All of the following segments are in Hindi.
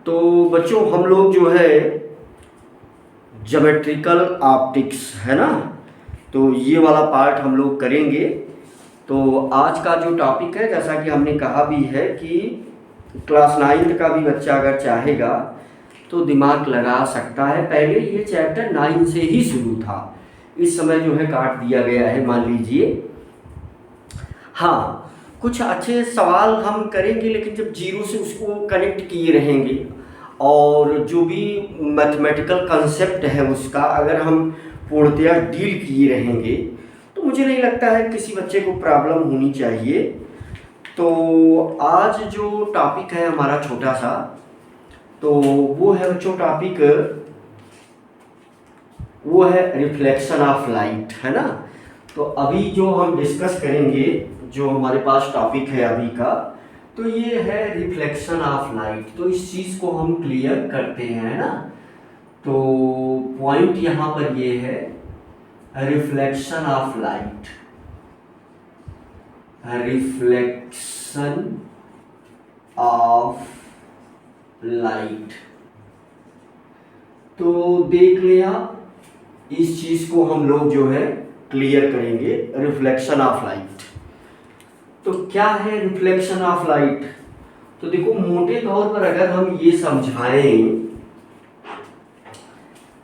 तो बच्चों हम लोग जो है ज्योमेट्रिकल ऑप्टिक्स है ना, तो ये वाला पार्ट हम लोग करेंगे। तो आज का जो टॉपिक है, जैसा कि हमने कहा भी है कि क्लास 9th का भी बच्चा अगर चाहेगा तो दिमाग लगा सकता है। पहले ये चैप्टर 9 से ही शुरू था, इस समय जो है काट दिया गया है, मान लीजिए। हाँ, कुछ अच्छे सवाल हम करेंगे, लेकिन जब जीरो से उसको कनेक्ट किए रहेंगे और जो भी मैथमेटिकल कंसेप्ट है उसका अगर हम पूर्णतया डील किए रहेंगे तो मुझे नहीं लगता है किसी बच्चे को प्रॉब्लम होनी चाहिए। तो आज जो टॉपिक है हमारा छोटा सा, तो वो है बच्चों टॉपिक, वो है रिफ्लेक्शन ऑफ लाइट, है ना। तो अभी जो हम डिस्कस करेंगे, जो हमारे पास टॉपिक है अभी का, तो ये है रिफ्लेक्शन ऑफ लाइट। तो इस चीज़ को हम क्लियर करते हैं ना। तो पॉइंट यहाँ पर ये है reflection of light, reflection of light. तो देख लिया, इस चीज़ को हम लोग जो है क्लियर करेंगे, रिफ्लेक्शन ऑफ लाइट। तो क्या है रिफ्लेक्शन ऑफ लाइट? तो देखो, मोटे तौर पर अगर हम ये समझाएं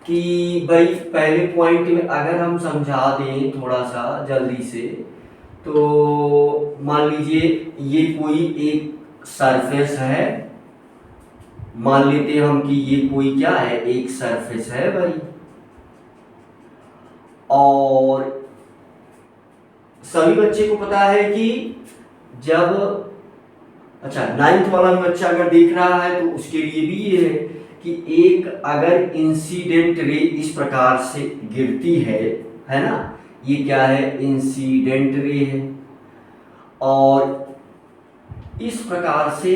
कि भाई पहले पॉइंट में अगर हम समझा दें थोड़ा सा जल्दी से, तो मान लीजिए ये कोई एक सरफेस है, मान लेते हैं हम कि ये कोई क्या है, एक सरफेस है भाई। और सभी बच्चे को पता है कि जब, अच्छा 9th वाला भी बच्चा अगर देख रहा है तो उसके लिए भी ये है कि एक अगर इंसिडेंट रे इस प्रकार से गिरती है ना, ये क्या है, इंसिडेंट रे है, और इस प्रकार से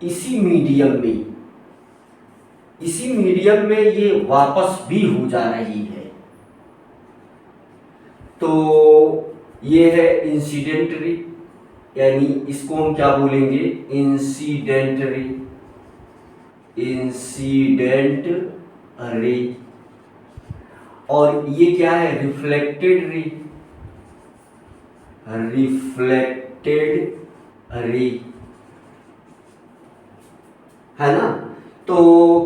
इसी मीडियम में ये वापस भी हो जा रही है। तो ये है इंसिडेंट रे, यानी इसको हम क्या बोलेंगे, इंसिडेंट रे, इंसिडेंट रे। और ये क्या है, रिफ्लेक्टेड रे, रिफ्लेक्टेड रे, है ना। तो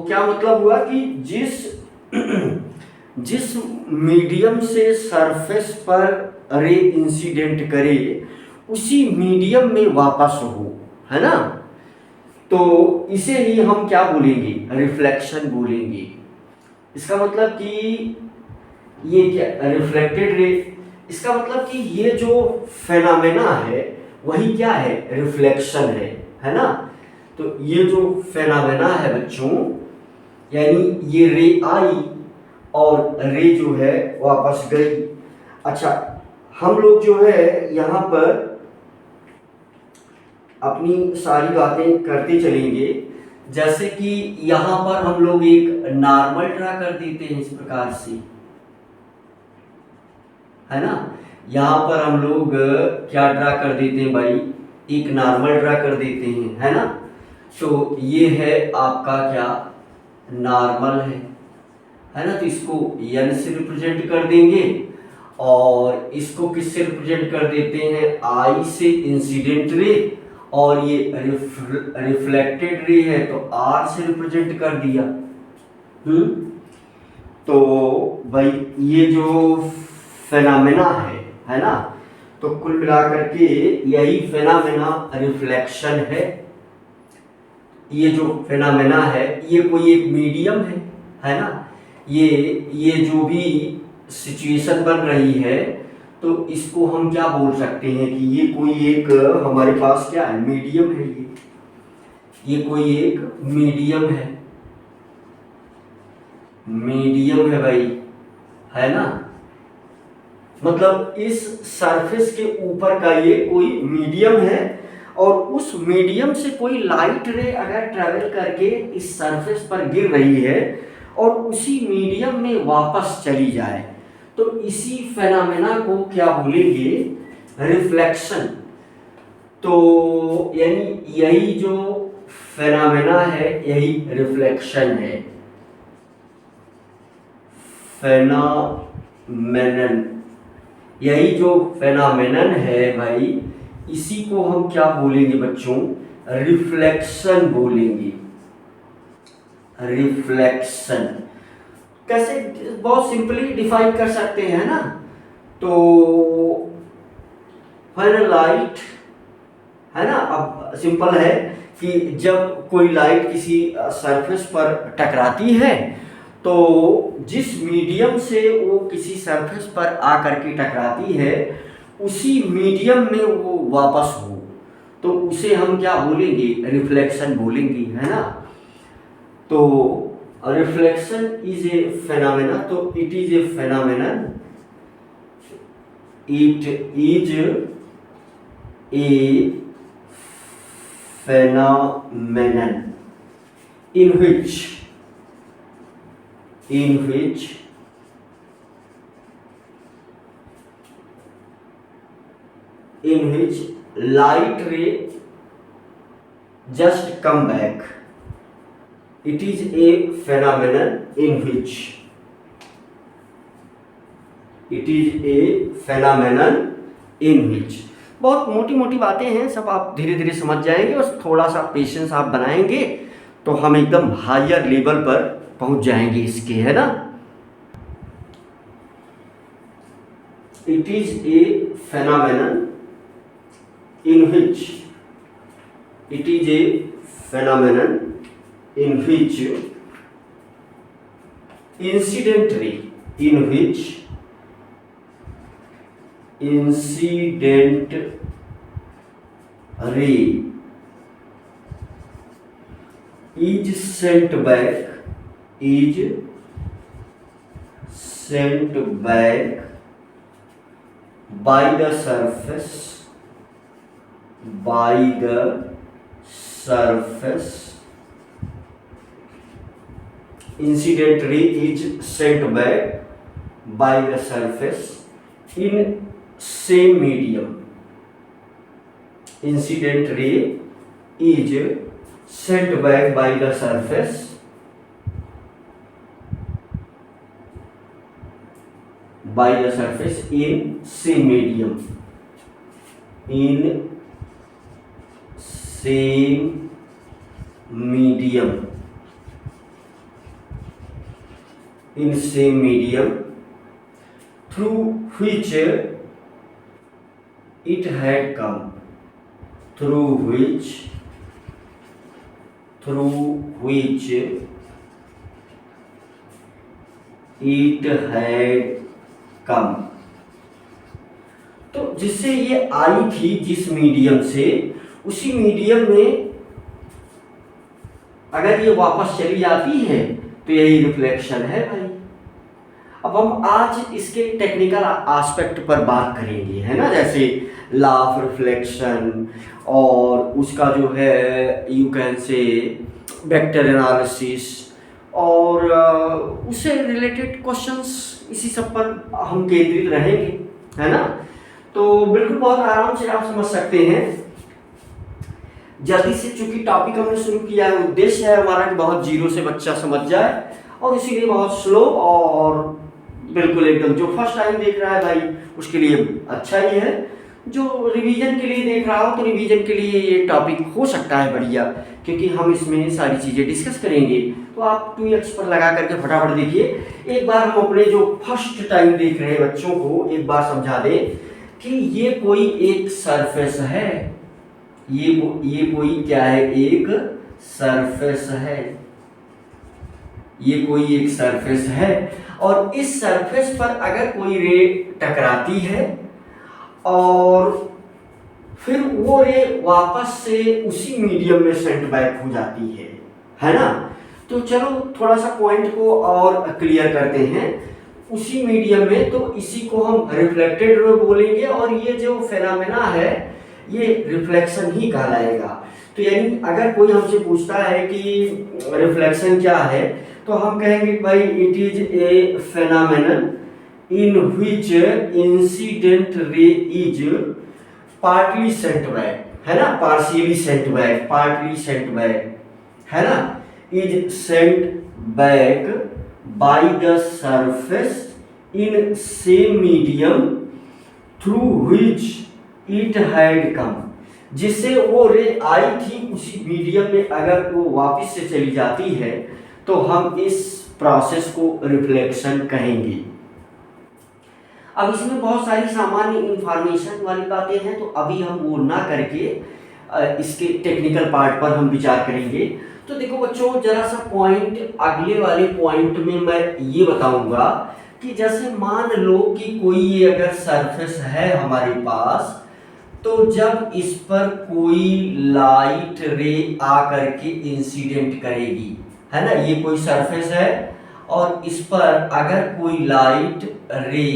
क्या मतलब हुआ कि जिस मीडियम से सरफेस पर रे इंसिडेंट करे उसी मीडियम में वापस हो, है ना। तो इसे ही हम क्या बोलेंगे, रिफ्लेक्शन बोलेंगे। इसका मतलब कि ये क्या, रिफ्लेक्टेड रे, इसका मतलब कि ये जो फेनोमेना है वही क्या है, रिफ्लेक्शन है ना। तो ये जो फेनोमेना है बच्चों, यानी ये रे आई और रे जो है वापस गई। अच्छा, हम लोग जो है यहाँ पर अपनी सारी बातें करते चलेंगे। जैसे कि यहाँ पर हम लोग एक नॉर्मल ड्रा कर देते हैं इस प्रकार से, है ना। यहाँ पर हम लोग क्या ड्रा कर देते हैं भाई, एक नॉर्मल ड्रा कर देते हैं, है ना। तो ये है आपका क्या, नॉर्मल है ना। तो इसको n से रिप्रेजेंट कर देंगे और इसको किससे रिप्रेजेंट कर देते हैं, I से, इंसिडेंट रे, और ये रिफ्लेक्टेड रे है तो R से रिप्रेजेंट कर दिया। तो भाई ये जो फेनोमेना है ना, तो कुल मिलाकर के यही फेनोमेना रिफ्लेक्शन है। ये जो फेनोमेना है ये कोई एक मीडियम है ना। ये जो भी सिचुएशन बन रही है तो इसको हम क्या बोल सकते हैं कि ये कोई एक हमारे पास क्या है, मीडियम है। ये कोई एक मीडियम है भाई, है ना। मतलब इस सरफेस के ऊपर का ये कोई मीडियम है और उस मीडियम से कोई लाइट रे अगर ट्रेवल करके इस सरफेस पर गिर रही है और उसी मीडियम में वापस चली जाए, तो इसी फेनोमेना को क्या बोलेंगे, रिफ्लेक्शन। तो यानी यही जो फेनामेना है यही रिफ्लेक्शन है। फेनामेनन, यही जो फेनामेनन है भाई, इसी को हम क्या बोलेंगे बच्चों? रिफ्लेक्शन बोलेंगे। रिफ्लेक्शन कैसे? बहुत सिंपली डिफाइन कर सकते हैं ना। तो लाइट है ना, अब सिंपल है कि जब कोई लाइट किसी सरफेस पर टकराती है तो जिस मीडियम से वो किसी सरफेस पर आकर के टकराती है उसी मीडियम में वो वापस हो तो उसे हम क्या बोलेंगे? रिफ्लेक्शन बोलेंगे, है ना। तो रिफ्लेक्शन इज ए फेनोमेना, तो it is a phenomenon, it is a phenomenon in which light ray just come back. It is a phenomenon in which बहुत मोटी मोटी बातें हैं, सब आप धीरे धीरे समझ जाएंगे, बस थोड़ा सा पेशेंस आप बनाएंगे तो हम एकदम हायर लेवल पर पहुंच जाएंगे इसके, है ना। It is a phenomenon in which incident ray is sent back by the surface incident ray is sent back by the surface in same medium. Incident ray is sent back by the surface in same medium. Through which it had come. तो जिससे ये आई थी, जिस मीडियम से, उसी मीडियम में अगर ये वापस चली जाती है तो यही रिफ्लेक्शन है भाई। अब हम आज इसके टेक्निकल एस्पेक्ट पर बात करेंगे, है ना, जैसे लॉ ऑफ रिफ्लेक्शन और उसका जो है यू कैन से वेक्टर एनालिसिस और उससे रिलेटेड क्वेश्चंस, इसी सब पर हम केंद्रित रहेंगे, है ना। तो बिल्कुल बहुत आराम से आप समझ सकते हैं। जल्दी से, चूंकि टॉपिक हमने शुरू किया है, उद्देश्य है हमारा कि बहुत जीरो से बच्चा समझ जाए, और इसीलिए बहुत स्लो और बिल्कुल एकदम, जो फर्स्ट टाइम देख रहा है भाई उसके लिए अच्छा ही है, जो रिवीजन के लिए देख रहा हो तो रिवीजन के लिए ये टॉपिक हो सकता है बढ़िया, क्योंकि हम इसमें सारी चीज़ें डिस्कस करेंगे। तो आप 2x पर लगा करके फटाफट देखिए। एक बार हम अपने जो फर्स्ट टाइम देख रहे हैं बच्चों को एक बार समझा दें कि ये कोई एक सरफेस है, ये कोई क्या है? एक सरफेस है। ये कोई एक सरफेस है और इस सरफेस पर अगर कोई रे टकराती है और फिर वो रे वापस से उसी मीडियम में सेंट बैक हो जाती है ना। तो चलो थोड़ा सा पॉइंट को और क्लियर करते हैं। उसी मीडियम में, तो इसी को हम रिफ्लेक्टेड रे बोलेंगे और ये जो फेनोमेना है ये रिफ्लेक्शन ही कहलाएगा। तो यानी अगर कोई हमसे पूछता है कि रिफ्लेक्शन क्या है, तो हम कहेंगे भाई it is a phenomenon in which incident ray is partly Saint back. है ना, partially Saint back, partly Saint back, है ना, is sent back by the surface in same medium through which it had come. जिससे वो रे आई थी उसी मीडियम में अगर वो वापस से चली जाती है तो हम इस प्रोसेस को रिफ्लेक्शन कहेंगे। अब इसमें बहुत सारी सामान्य इंफॉर्मेशन वाली बातें हैं, तो अभी हम वो ना करके इसके टेक्निकल पार्ट पर हम विचार करेंगे। तो देखो बच्चों, जरा सा पॉइंट अगले वाले पॉइंट में मैं ये बताऊंगा कि जैसे मान लो कि कोई ये अगर सरफेस है हमारे पास, तो जब इस पर कोई लाइट रे आ करके इंसिडेंट करेगी, है ना, ये कोई सरफेस है और इस पर अगर कोई लाइट रे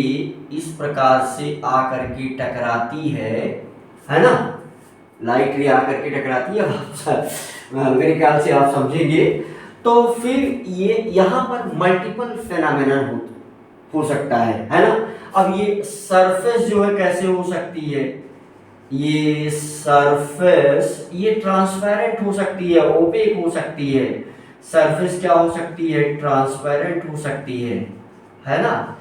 इस प्रकार से आ करके टकराती है ना, लाइट रे आ करके टकराती है, मेरे ख्याल से आप समझेंगे। तो फिर ये यहाँ पर मल्टीपल फेनोमेनन हो सकता है ना। अब ये सरफेस जो है कैसे हो सकती है, ये सरफेस ये ट्रांसपेरेंट हो सकती है, ओपेक हो सकती है। सरफेस क्या हो सकती है, ट्रांसपेरेंट हो सकती है ना,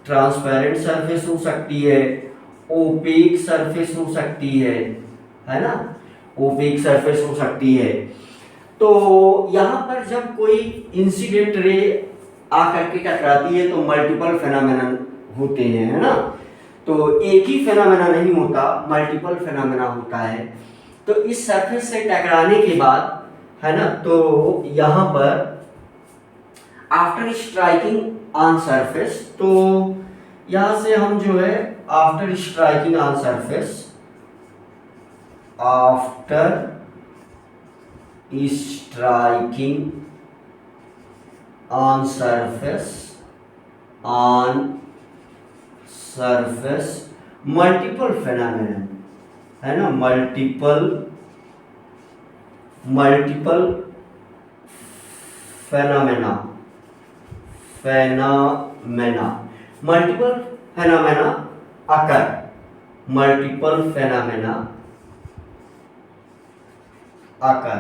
ट्रांसपेरेंट सरफेस हो सकती है, ओपेक सरफेस हो सकती है ना, ओपेक सरफेस हो सकती है। तो यहाँ पर जब कोई इंसिडेंट रे आकर के टकराती है तो मल्टीपल फेनोमेनन होते हैं, है ना। तो एक ही फेनोमेना नहीं होता, मल्टीपल फेनोमेना होता है। तो इस सरफेस से टकराने के बाद, है ना, तो यहाँ पर आफ्टर स्ट्राइकिंग ऑन सरफेस, तो यहाँ से हम जो है after striking on surface, after striking on surface multiple phenomenon, है ना, मल्टीपल फेनोमेना मल्टीपल फेनोमेना अकर, मल्टीपल फेनोमेना अकर।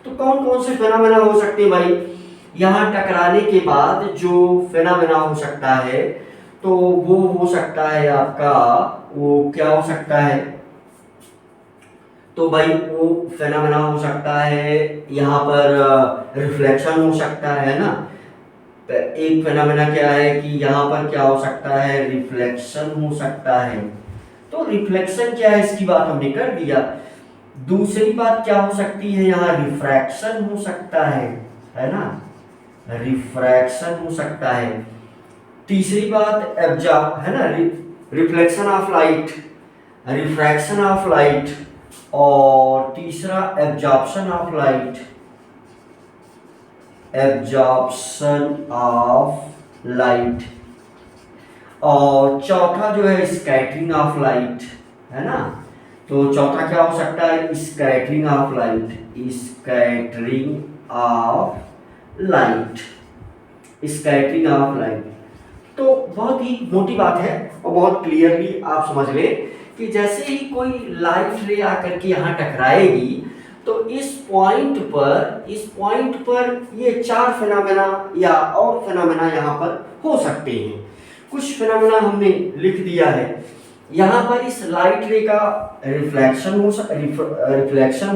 तो कौन कौन से फेनोमेना हो सकते हैं भाई, यहाँ टकराने के बाद जो फेनोमेना हो सकता है तो वो हो सकता है आपका, वो क्या हो सकता है, तो भाई वो फेनोमेना हो सकता है यहाँ पर रिफ्लेक्शन हो सकता है ना। एक फेनोमेना क्या है कि यहाँ पर क्या हो सकता है, रिफ्लेक्शन हो सकता है। तो रिफ्लेक्शन क्या है इसकी बात हमने कर दिया। दूसरी बात क्या हो सकती है, यहाँ रिफ्रैक्शन हो सकता है ना, रिफ्रैक्शन हो सकता है। तीसरी बात एब्जॉर्ब, है ना, reflection of light, refraction of light, और तीसरा absorption of light, absorption of light, और चौथा जो है स्कैटरिंग ऑफ लाइट, है ना। तो चौथा क्या हो सकता है, scattering of light, scattering of light, scattering of light. तो बहुत ही मोटी बात है और बहुत क्लियरली आप समझ ले कि जैसे ही कोई लाइट रे आकर के यहाँ टकराएगी तो इस पॉइंट पर ये चार फेनोमेना या और फेनोमेना यहाँ पर हो सकते हैं। कुछ फेनोमेना हमने लिख दिया है। यहाँ पर इस लाइट रे का रिफ्लेक्शन हो सकता है, रिफ्रैक्शन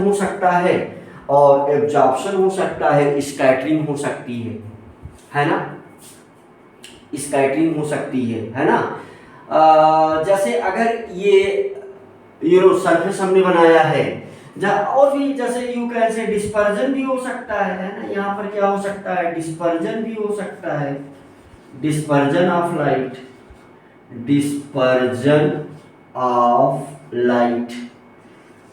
हो सकता है, और एब्जॉर्प्शन हो सकता है, स्कैटरिंग हो सकती है ना, स्कैटरिंग हो सकती है ना। जैसे अगर ये सरफेस हमने बनाया है, और भी जैसे यू कैसे डिस्पर्जन भी हो सकता है ना। यहाँ पर क्या हो सकता है, डिस्पर्जन भी हो सकता है, dispersion of light, dispersion of light.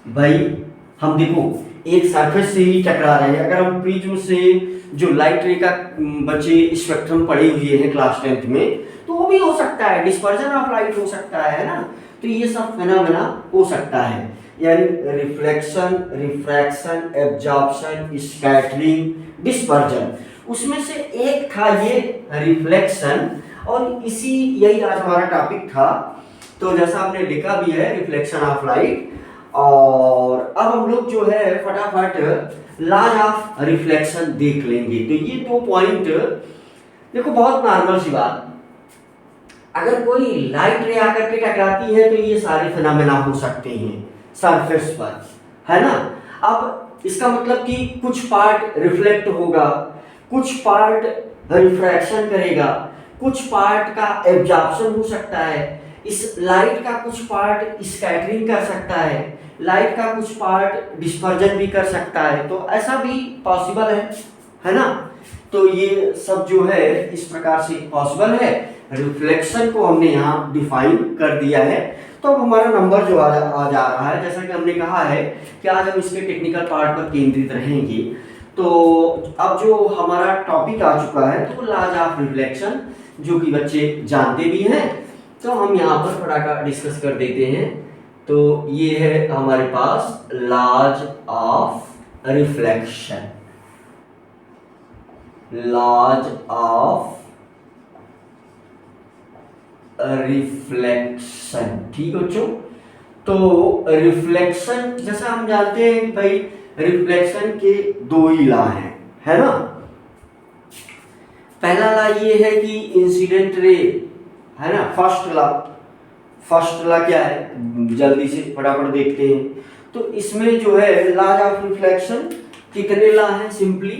भाई हम देखो एक सरफेस से ही टकरा रहे हैं, अगर हम प्रिज्म से जो लाइट रे का बच्चे स्पेक्ट्रम पढ़े हुए हैं क्लास 10th में, तो वो भी हो सकता है, डिस्पर्जन ऑफ लाइट हो सकता है ना। तो ये सब फेनोमेना हो सकता है, यानी reflection, refraction, absorption, scattering, dispersion. उसमें से एक था ये रिफ्लेक्शन, और यही आज हमारा टॉपिक था। तो जैसा आपने लिखा भी है रिफ्लेक्शन ऑफ लाइट। और अब हम लोग जो है फटाफट लॉज ऑफ रिफ्लेक्शन देख लेंगे। तो ये 2 पॉइंट देखो, बहुत नॉर्मल सी बात, अगर कोई लाइट रे आकर के टकराती है तो ये सारे फिनोमेना हो सकते हैं सरफेस पर, है ना। अब इसका मतलब कि कुछ पार्ट रिफ्लेक्ट होगा, कुछ पार्ट रिफ्रैक्शन करेगा, कुछ पार्ट का एब्जॉर्प्शन हो सकता है, इस लाइट का कुछ पार्ट स्कैटरिंग कर सकता है, लाइट का कुछ पार्ट डिस्पर्जन भी कर सकता है, तो ऐसा भी पॉसिबल है ना। तो ये सब जो है इस प्रकार से पॉसिबल है। रिफ्लेक्शन को हमने यहाँ डिफाइन कर दिया है। तो अब हमारा नंबर जो आ जा रहा है, जैसा कि हमने कहा है कि आज हम इसके टेक्निकल पार्ट पर केंद्रित रहेंगे। तो अब जो हमारा टॉपिक आ चुका है तो लॉज ऑफ रिफ्लेक्शन, जो कि बच्चे जानते भी हैं, तो हम यहाँ पर थोड़ा का डिस्कस कर देते हैं। तो ये है हमारे पास laws of reflection, laws of reflection, ठीक बच्चों। तो रिफ्लेक्शन जैसा हम जानते हैं भाई, रिफ्लेक्शन के 2 ही लॉ हैं, है ना। पहला लॉ ये है कि इंसिडेंट रे, है ना। फर्स्ट लॉ क्या है, जल्दी से फटाफट देखते हैं। तो इसमें जो है लॉज ऑफ रिफ्लेक्शन कितने लॉ हैं सिंपली,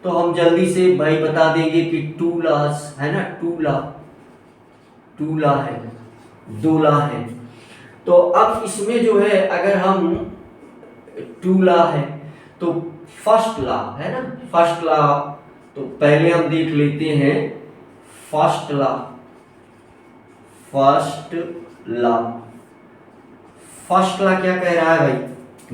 तो हम जल्दी से भाई बता देंगे कि 2 लॉज है ना, 2 लॉ है, 2 लॉ है। तो अब इसमें जो है अगर हम 2 लॉ है तो फर्स्ट लॉ है ना, फर्स्ट लॉ, तो पहले हम देख लेते हैं फर्स्ट लॉ। फर्स्ट लॉ क्या कह रहा है भाई,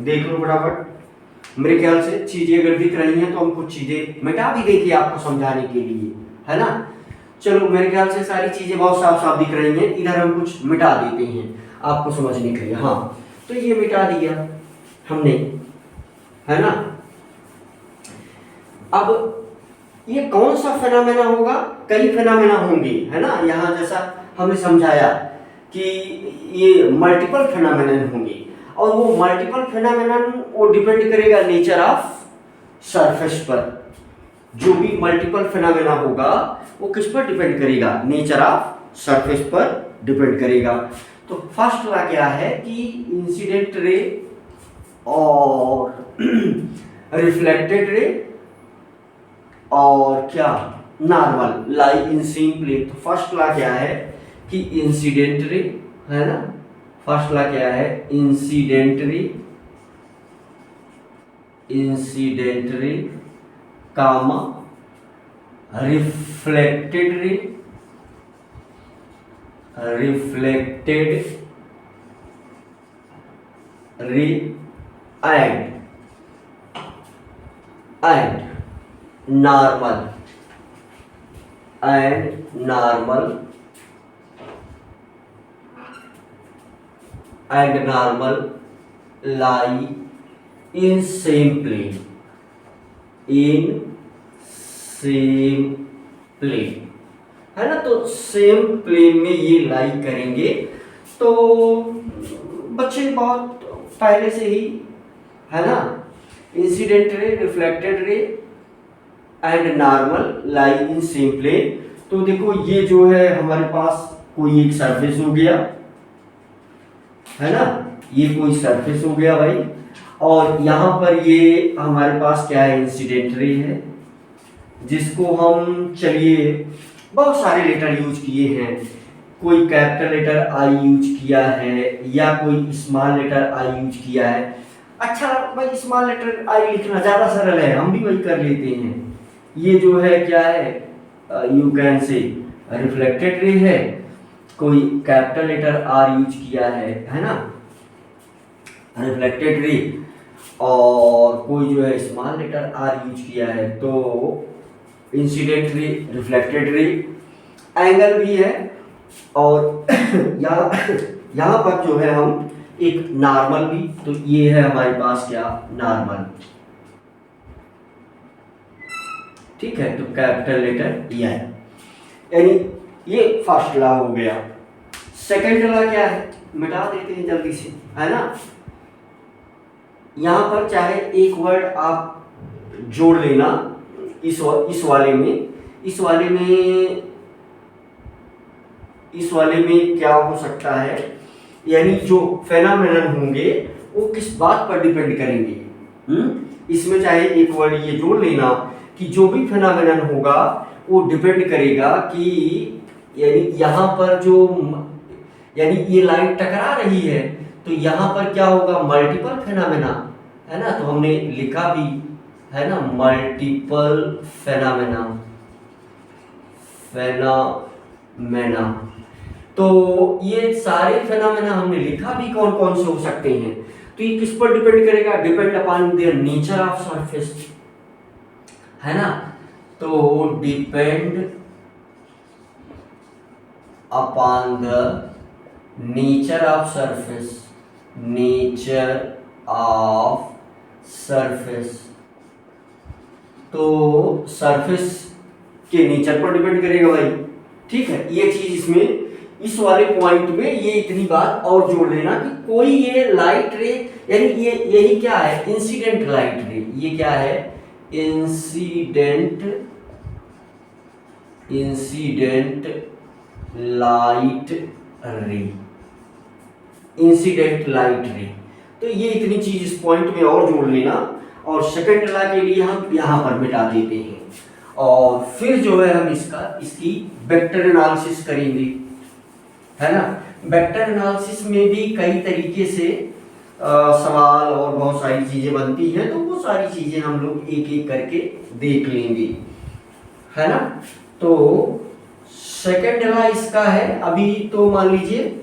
देख लो फटाफट। मेरे ख्याल से चीजें अगर दिख रही हैं तो हम कुछ चीजें मिटा भी देंगे आपको समझाने के लिए, है ना। चलो, मेरे ख्याल से सारी चीजें बहुत साफ साफ दिख रही हैं, इधर हम कुछ मिटा देते हैं आपको समझने के लिए। हाँ, तो ये मिटा दिया हमने, है ना। अब ये कौन सा फिनोमेना होगा, कई फिनोमेना होंगे, है ना। यहाँ जैसा हमने समझाया कि ये मल्टीपल फिनोमेनन होंगे, और वो मल्टीपल फिनोमेनन वो डिपेंड करेगा नेचर ऑफ सरफेस पर। जो भी मल्टीपल फिनोमेना होगा वो किस पर डिपेंड करेगा, नेचर ऑफ सरफेस पर डिपेंड करेगा। तो फर्स्ट लॉ क्या है कि इंसिडेंट रे और रिफ्लेक्टेड रे और क्या normal lie in same plane. तो फर्स्ट लॉ क्या है कि इंसिडेंट रे, है ना। फर्स्ट लॉ क्या है, incident ray comma reflected ray and normal lie in same plane, है ना। तो सेम प्लेन में ये लाई करेंगे। तो बच्चे बहुत पहले से ही, है ना, incident ray, reflected ray and normal lie in same plane. तो देखो ये जो है हमारे पास कोई एक सरफेस हो गया, है ना, ये कोई सरफेस हो गया भाई, और यहाँ पर ये हमारे पास क्या है, इंसिडेंट रे है, जिसको हम चलिए बहुत सारे लेटर यूज किए हैं। कोई कैपिटल लेटर आई यूज किया है या कोई स्मॉल लेटर आई यूज किया है। अच्छा भाई, स्मॉल लेटर आई लिखना ज़्यादा सरल है, हम भी वही कर लेते हैं। ये जो है क्या है, यू कैन से रिफ्लेक्टेड रे है, कोई कैपिटल लेटर आर यूज किया है ना, रिफ्लेक्टेड रे, और कोई जो है स्मॉल लेटर आर यूज किया है। तो इंसिडेंट रे, रिफ्लेक्टेड रे, एंगल भी है, और यहाँ पर जो है हम एक नॉर्मल भी, तो ये है हमारे पास क्या, नॉर्मल, ठीक है। तो कैपिटल लेटर यानी ये फर्स्ट लॉ हो गया। सेकंड लॉ क्या है, मिटा देते हैं जल्दी से, है ना। यहाँ पर चाहे एक वर्ड आप जोड़ लेना इस वाले में, इस वाले में क्या हो सकता है, यानी जो फेनोमेनन होंगे वो किस बात पर डिपेंड करेंगे। इसमें चाहे एक वर्ड ये जोड़ लेना कि जो भी फेनोमेनन होगा वो डिपेंड करेगा कि यानी यहाँ पर जो यानी ये लाइन टकरा रही है तो यहाँ पर क्या होगा, मल्टीपल फेनोमेना, है ना। तो हमने लिखा भी है ना, मल्टीपल फेनोमेना। तो ये सारे फेनोमेना हमने लिखा भी कौन कौन से हो सकते हैं। तो ये किस पर डिपेंड करेगा, depend upon their nature of surface, है ना। तो depend upon the nature of surface, तो सरफेस के नेचर पर डिपेंड करेगा भाई, ठीक है। ये चीज इसमें इस वाले पॉइंट में ये इतनी बात और जोड़ लेना कि कोई ये लाइट रे, यानी ये यही क्या है, इंसिडेंट लाइट रे। ये क्या है, इंसिडेंट लाइट रे। तो ये इतनी चीज इस पॉइंट में और जोड़ लेना, और सेकंड लॉ के लिए हम यहाँ पर मिटा देते हैं, और फिर जो है हम इसकी वेक्टर एनालिसिस करेंगे, है ना। वेक्टर एनालिसिस में भी कई तरीके से सवाल और बहुत सारी चीजें बनती हैं, तो वो सारी चीजें हम लोग एक एक करके देख लेंगे, है ना। तो सेकंड लॉ इसका है। अभी तो मान लीजिए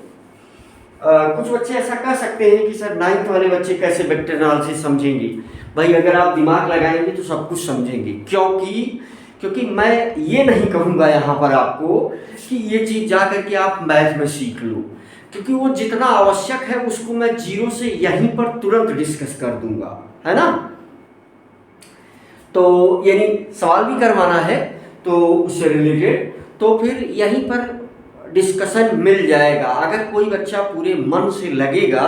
कुछ बच्चे ऐसा कह सकते हैं कि सर 9th वाले बच्चे कैसे वेक्टर एनालिसिस समझेंगे। भाई अगर आप दिमाग लगाएंगे तो सब कुछ समझेंगे, क्योंकि मैं ये नहीं कहूँगा यहाँ पर आपको कि ये चीज़ जा करके आप मैथ में सीख लो, क्योंकि वो जितना आवश्यक है उसको मैं जीरो से यहीं पर तुरंत डिस्कस कर दूंगा, है ना। तो यानी सवाल भी करवाना है तो उससे रिलेटेड तो फिर यहीं पर डिस्कशन मिल जाएगा। अगर कोई बच्चा पूरे मन से लगेगा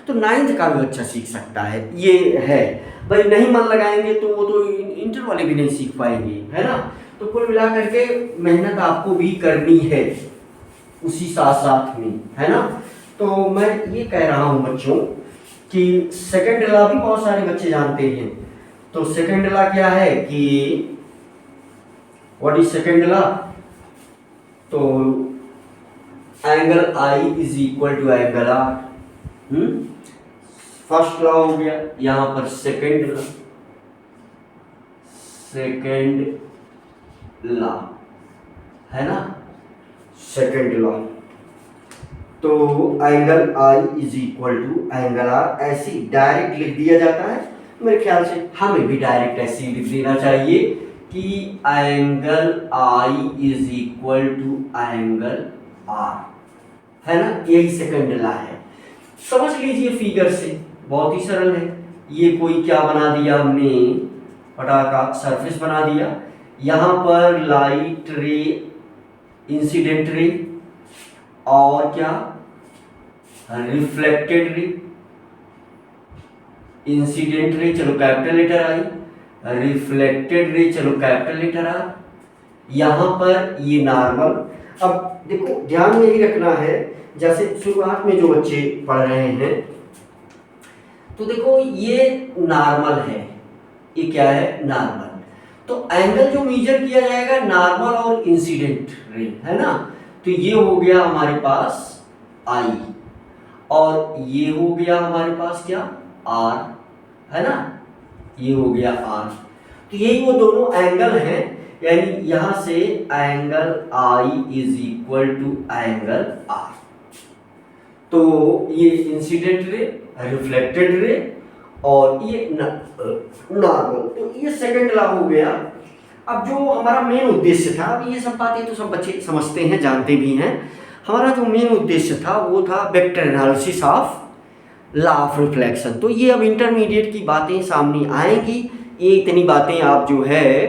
तो 9th का भी बच्चा सीख सकता है, ये है। भाई नहीं मन लगाएंगे तो वो तो इंटर वाले भी नहीं सीख पाएंगे, है ना। तो कुल मिला करके मेहनत आपको भी करनी है उसी साथ साथ में, है ना। तो मैं ये कह रहा हूँ बच्चों कि सेकंड लॉ भी बहुत सारे बच्चे जानते हैं। तो सेकंड लॉ क्या है कि व्हाट इज सेकंड लॉ, तो angle i is equal to angle r. First law हो गया, यहां पर सेकंड लॉ है ना, सेकंड लॉ। तो angle i is equal to angle r ऐसे डायरेक्ट लिख दिया जाता है। मेरे ख्याल से हमें भी डायरेक्ट ऐसे ही लिख देना चाहिए कि angle i is equal to angle r, है ना। यही सेकंड लॉ है। समझ लीजिए फिगर से, बहुत ही सरल है। ये कोई क्या बना दिया हमने, पटाखा सरफेस बना दिया। यहाँ पर लाइट रे, इंसिडेंट रे और क्या रिफ्लेक्टेड रे। इंसिडेंट रे चलो कैपिटल लेटर आई, रिफ्लेक्टेड रे चलो कैपिटल लेटर आ। यहाँ पर ये नॉर्मल। अब देखो ध्यान में ही रखना है, जैसे शुरुआत में जो बच्चे पढ़ रहे हैं तो देखो ये नॉर्मल है, ये क्या है नॉर्मल। तो एंगल जो मेजर किया जाएगा नॉर्मल और इंसिडेंट रे, है ना। तो ये हो गया हमारे पास आई और ये हो गया हमारे पास क्या आर, है ना। ये हो गया आर। तो यही वो दोनों एंगल हैं, यानी यहां से angle i is equal to angle r. तो ये इंसिडेंट रे, रिफ्लेक्टेड रे और ये नॉर्मल। तो ये सेकंड लॉ हो गया। अब जो हमारा मेन उद्देश्य था, अब ये सब बातें तो सब बच्चे समझते हैं, जानते भी हैं। हमारा जो मेन उद्देश्य था वो था vector analysis of law of reflection. तो ये अब इंटरमीडिएट की बातें सामने आएंगी। ये इतनी बातें आप जो है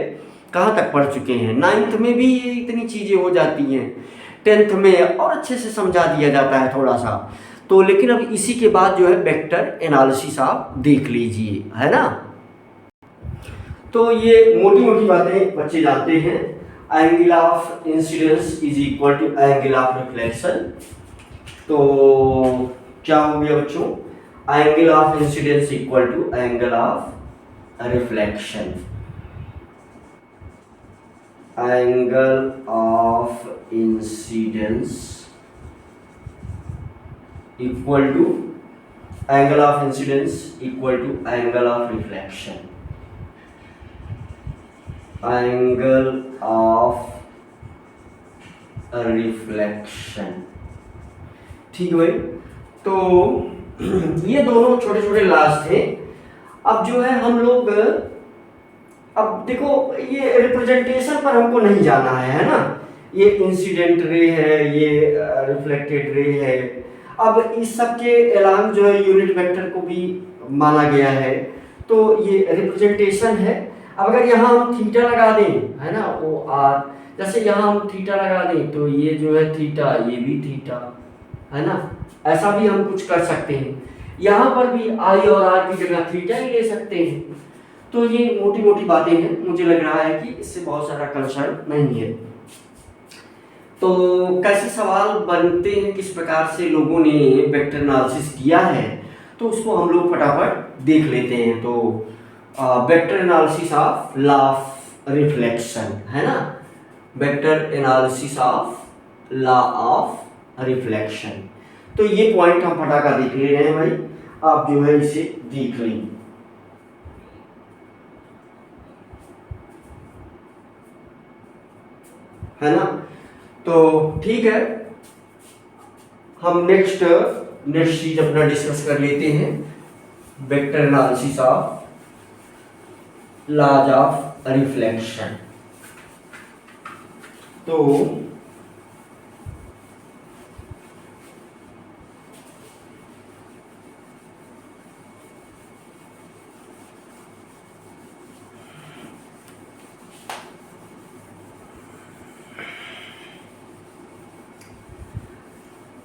कहाँ तक पढ़ चुके हैं, 9th में भी ये इतनी चीज़ें हो जाती हैं, 10th में और अच्छे से समझा दिया जाता है थोड़ा सा। तो लेकिन अब इसी के बाद जो है वेक्टर एनालिसिस आप देख लीजिए, है ना। तो ये मोटी मोटी बातें बच्चे जानते हैं। Angle of incidence is equal to angle of reflection. तो क्या हो गया बच्चों, angle of incidence equal to angle of reflection. Angle of incidence equal to angle of incidence equal to angle of reflection. Angle of reflection, ठीक है भाई। तो ये दोनों छोटे छोटे लास्ट थे। अब जो है हम लोग, अब देखो ये रिप्रेजेंटेशन पर हमको नहीं जाना है ना। ये इंसिडेंट रे है, ये रिफ्लेक्टेड रे है। अब इस सब के अलावा जो है यूनिट वेक्टर को भी माना गया है, तो ये रिप्रेजेंटेशन है। अब अगर यहाँ हम थीटा लगा दें, है ना, ओ आर, जैसे यहाँ हम थीटा लगा दें तो ये जो है थीटा, ये भी थीटा, है ना। ऐसा भी हम कुछ कर सकते हैं। यहाँ पर भी आई और आर की जगह थीटा ही ले सकते हैं। तो ये मोटी मोटी बातें हैं, मुझे लग रहा है कि इससे बहुत सारा कंसर्न नहीं है। तो कैसे सवाल बनते हैं, किस प्रकार से लोगों ने वेक्टर एनालिसिस किया है, तो उसको हम लोग फटाफट देख लेते हैं। तो vector analysis of law of reflection, है ना, vector analysis of law of reflection. तो ये पॉइंट हम फटाका देख ले रहे हैं भाई, आप जो है इसे देख लें, है ना। तो ठीक है, हम नेक्स्ट चीज अपना डिस्कस कर लेते हैं, vector analysis of laws of reflection. तो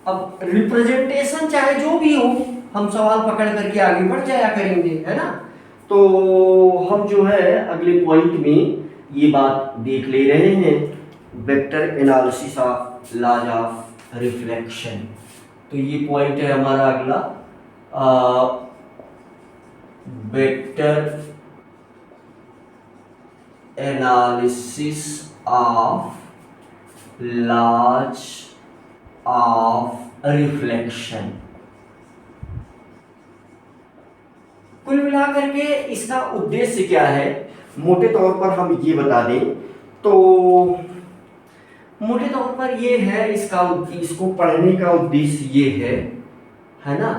अब रिप्रेजेंटेशन चाहे जो भी हो, हम सवाल पकड़ करके आगे बढ़ जाया करेंगे, है ना। तो हम जो है अगले पॉइंट में ये बात देख ले रहे हैं, vector analysis of laws of reflection. तो ये पॉइंट है हमारा अगला, vector analysis of laws of reflection. कुल मिलाकर के इसका उद्देश्य क्या है, मोटे तौर पर हम ये बता दें तो मोटे तौर पर ये है, इसको पढ़ने का उद्देश्य ये है ना।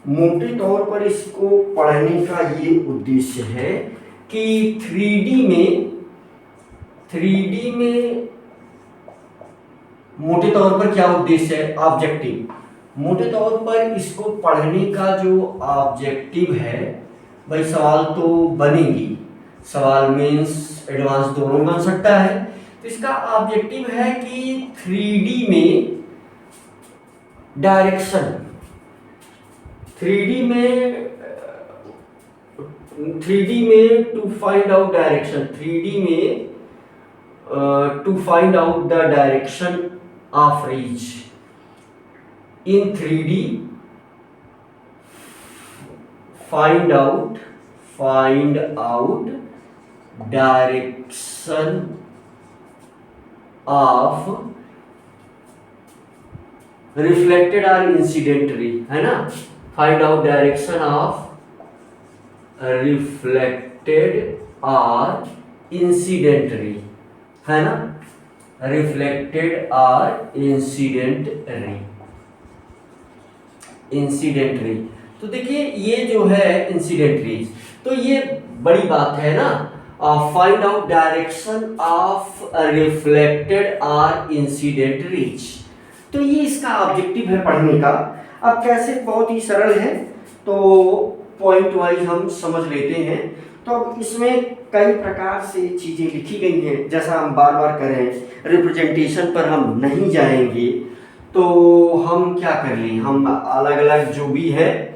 मोटे तौर पर इसको पढ़ने का ये उद्देश्य है कि 3D में मोटे तौर पर क्या उद्देश्य है, ऑब्जेक्टिव। मोटे तौर पर इसको पढ़ने का जो ऑब्जेक्टिव है भाई, सवाल तो बनेगी, सवाल मीन्स एडवांस दोनों बन सकता है। तो इसका ऑब्जेक्टिव है कि 3D में डायरेक्शन, 3D में to find out direction, 3D में to find out the direction of reach in 3D, find out direction of reflected or incident ray, है ना। find out direction of reflected or incident ray, है ना, रिफ्लेक्टेड और इंसिडेंट रे। तो देखिए ये जो है इंसिडेंट रेज, तो ये बड़ी बात है ना। Find out direction of reflected और इंसिडेंट रेज, तो ये इसका ऑब्जेक्टिव है पढ़ने का। अब कैसे, बहुत ही सरल है, तो पॉइंट वाइज हम समझ लेते हैं। तो इसमें कई प्रकार से चीजें लिखी गई हैं, जैसा हम बार बार करें, रिप्रेजेंटेशन पर हम नहीं जाएंगे। तो हम क्या कर लें, हम अलग अलग जो भी है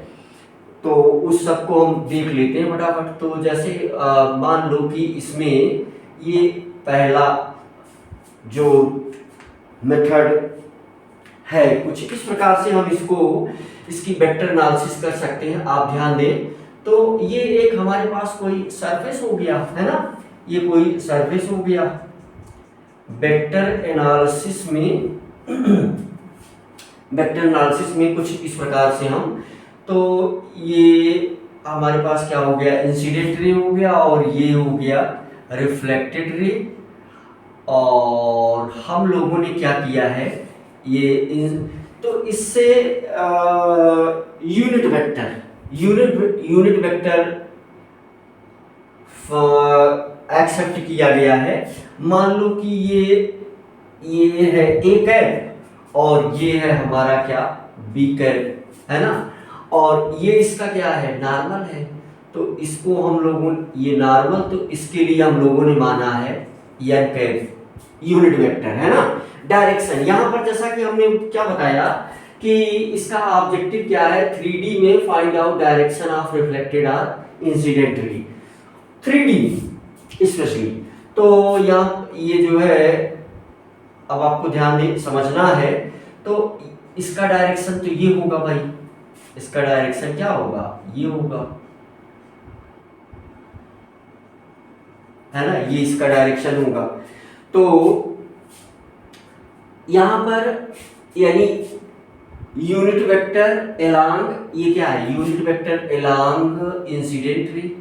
तो उस सब को हम देख लेते हैं फटाफट। तो जैसे मान लो कि इसमें ये पहला जो मेथड है कुछ इस प्रकार से हम इसकी वेक्टर एनालिसिस कर सकते हैं। आप ध्यान दें तो ये एक हमारे पास कोई सरफेस हो गया है ना, ये कोई सरफेस हो गया। वेक्टर एनालिसिस में कुछ इस प्रकार से हम, तो ये हमारे पास क्या हो गया, इंसिडेंट रे हो गया और ये हो गया रिफ्लेक्टेड रे। और हम लोगों ने क्या किया है तो इससे यूनिट वेक्टर एक्सेप्ट किया गया है। मान लो कि ये है ए कैप और ये है हमारा क्या, बी कैप है ना, और ये इसका क्या है, नॉर्मल है। तो इसको हम लोगों, ये नॉर्मल, तो इसके लिए हम लोगों ने माना है एन कैप यूनिट वेक्टर है ना। डायरेक्शन यहां पर जैसा कि हमने क्या बताया कि इसका ऑब्जेक्टिव क्या है, 3D में find out direction of reflected और इंसिडेंट रे, 3D स्पेशली। तो यहाँ ये जो है, अब आपको ध्यान दे समझना है, तो इसका डायरेक्शन तो ये होगा भाई, इसका डायरेक्शन क्या होगा, ये होगा है ना, ये इसका डायरेक्शन होगा। तो यहां पर यानी यूनिट वेक्टर एलॉन्ग, ये क्या है, unit vector along incident ray,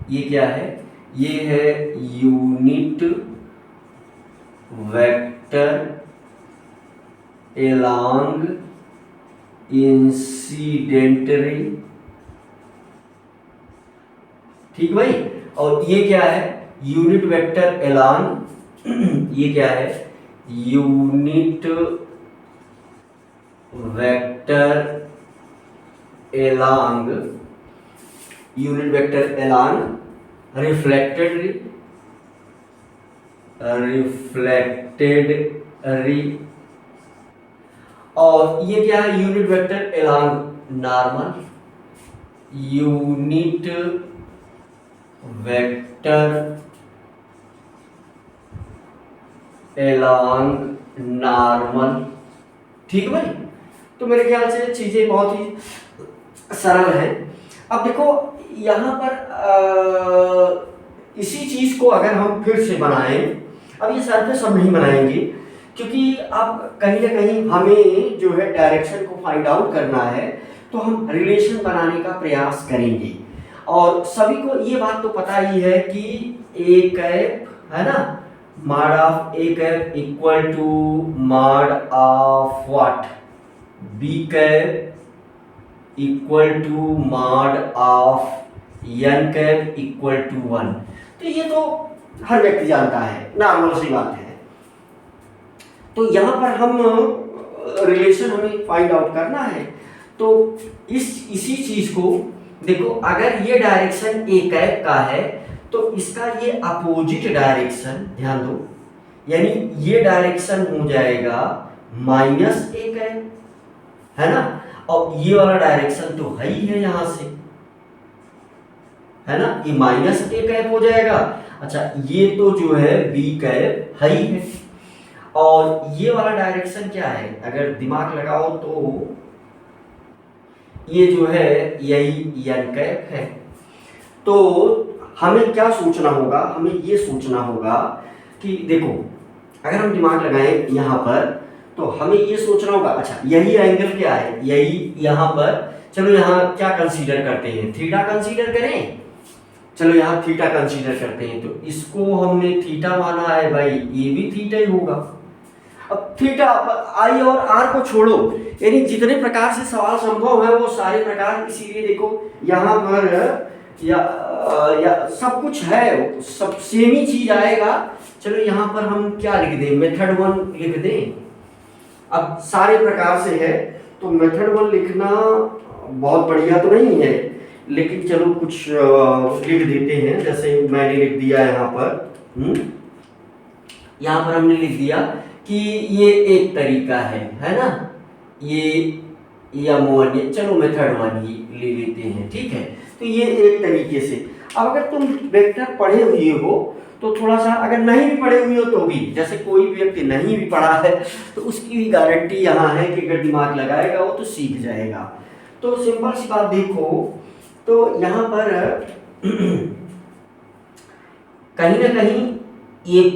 ये क्या है, ये है unit vector along incident ray, ठीक भाई। और ये क्या है, यूनिट वेक्टर एलॉन्ग, ये क्या है, unit vector along reflected ray. और ये क्या है, unit vector along normal, unit vector along normal, ठीक भाई। तो मेरे ख्याल से चीजें बहुत ही सरल है। अब देखो यहाँ पर इसी चीज को अगर हम फिर से बनाएं, अब ये सरफेस हम नहीं बनाएंगे क्योंकि अब कहीं ना कहीं हमें जो है डायरेक्शन को फाइंड आउट करना है, तो हम रिलेशन बनाने का प्रयास करेंगे। और सभी को ये बात तो पता ही है कि ए कैप है ना, mod of a cap equal to mod of what, b cap equal to mod of n cap equal to 1। तो ये तो हर व्यक्ति जानता है, नॉर्मल सी बात है। तो यहाँ पर हम रिलेशन हमें फाइंड आउट करना है, तो इसी चीज को देखो, अगर ये डायरेक्शन ए कैप का है तो इसका ये अपोजिट डायरेक्शन ध्यान दो, यानी ये डायरेक्शन हो जाएगा माइनस ए कैप है ना, और ये वाला डायरेक्शन तो है ही है यहां से है ना, ये माइनस ए कैप हो जाएगा। अच्छा ये तो जो है बी कैप है ही है, और ये वाला डायरेक्शन क्या है, अगर दिमाग लगाओ तो ये जो है यही एन कैप है। तो हमें क्या सोचना होगा, हमें ये सोचना होगा कि देखो अगर हम दिमाग लगाएं यहाँ पर, तो हमें ये सोचना होगा, अच्छा यही एंगल क्या है, यही यहाँ पर, चलो यहाँ क्या कंसीडर करते हैं, थीटा कंसीडर करें, चलो यहाँ थीटा कंसीडर करते हैं। तो इसको हमने थीटा माना है भाई, ये भी थीटा ही होगा। अब थीटा आई और आर को छोड़ो, यानी जितने प्रकार से सवाल संभव है वो सारे प्रकार, इसीलिए देखो यहाँ पर या सब कुछ है, सब सेम ही चीज आएगा। चलो यहाँ पर हम क्या लिख दें, मेथड 1 लिख दें। अब सारे प्रकार से है तो मेथड 1 लिखना बहुत बढ़िया तो नहीं है, लेकिन चलो कुछ लिख देते हैं। जैसे मैंने लिख दिया यहाँ पर, यहाँ पर हमने लिख दिया कि ये एक तरीका है ना, ये M1, ये चलो मेथड 1 ही ले लेते हैं, ठीक है। तो ये एक तरीके से। अब अगर तुम वेक्टर पढ़े हुए हो तो थोड़ा सा, अगर नहीं भी पढ़े हुए हो तो भी, जैसे कोई व्यक्ति नहीं भी पढ़ा है तो उसकी भी गारंटी यहाँ है कि अगर दिमाग लगाएगा वो तो सीख जाएगा। तो सिंपल सी बात देखो, तो यहाँ पर कहीं ना कहीं ये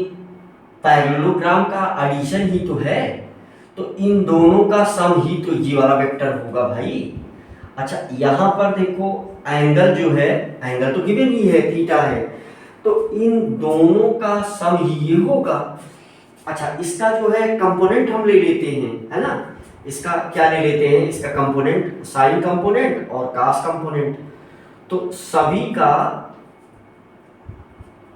पैरेललोग्राम का एडिशन ही तो है, तो इन दोनों का सम ही तो ये वाला वेक्टर होगा भाई। अच्छा यहाँ पर देखो एंगल जो है, एंगल तो गिवन ही है, थीटा है, तो इन दोनों का सम ही ये होगा। अच्छा इसका जो है कंपोनेंट हम ले लेते हैं, है ना, इसका क्या ले लेते हैं, इसका कंपोनेंट साइन कंपोनेंट और कास कंपोनेंट। तो सभी का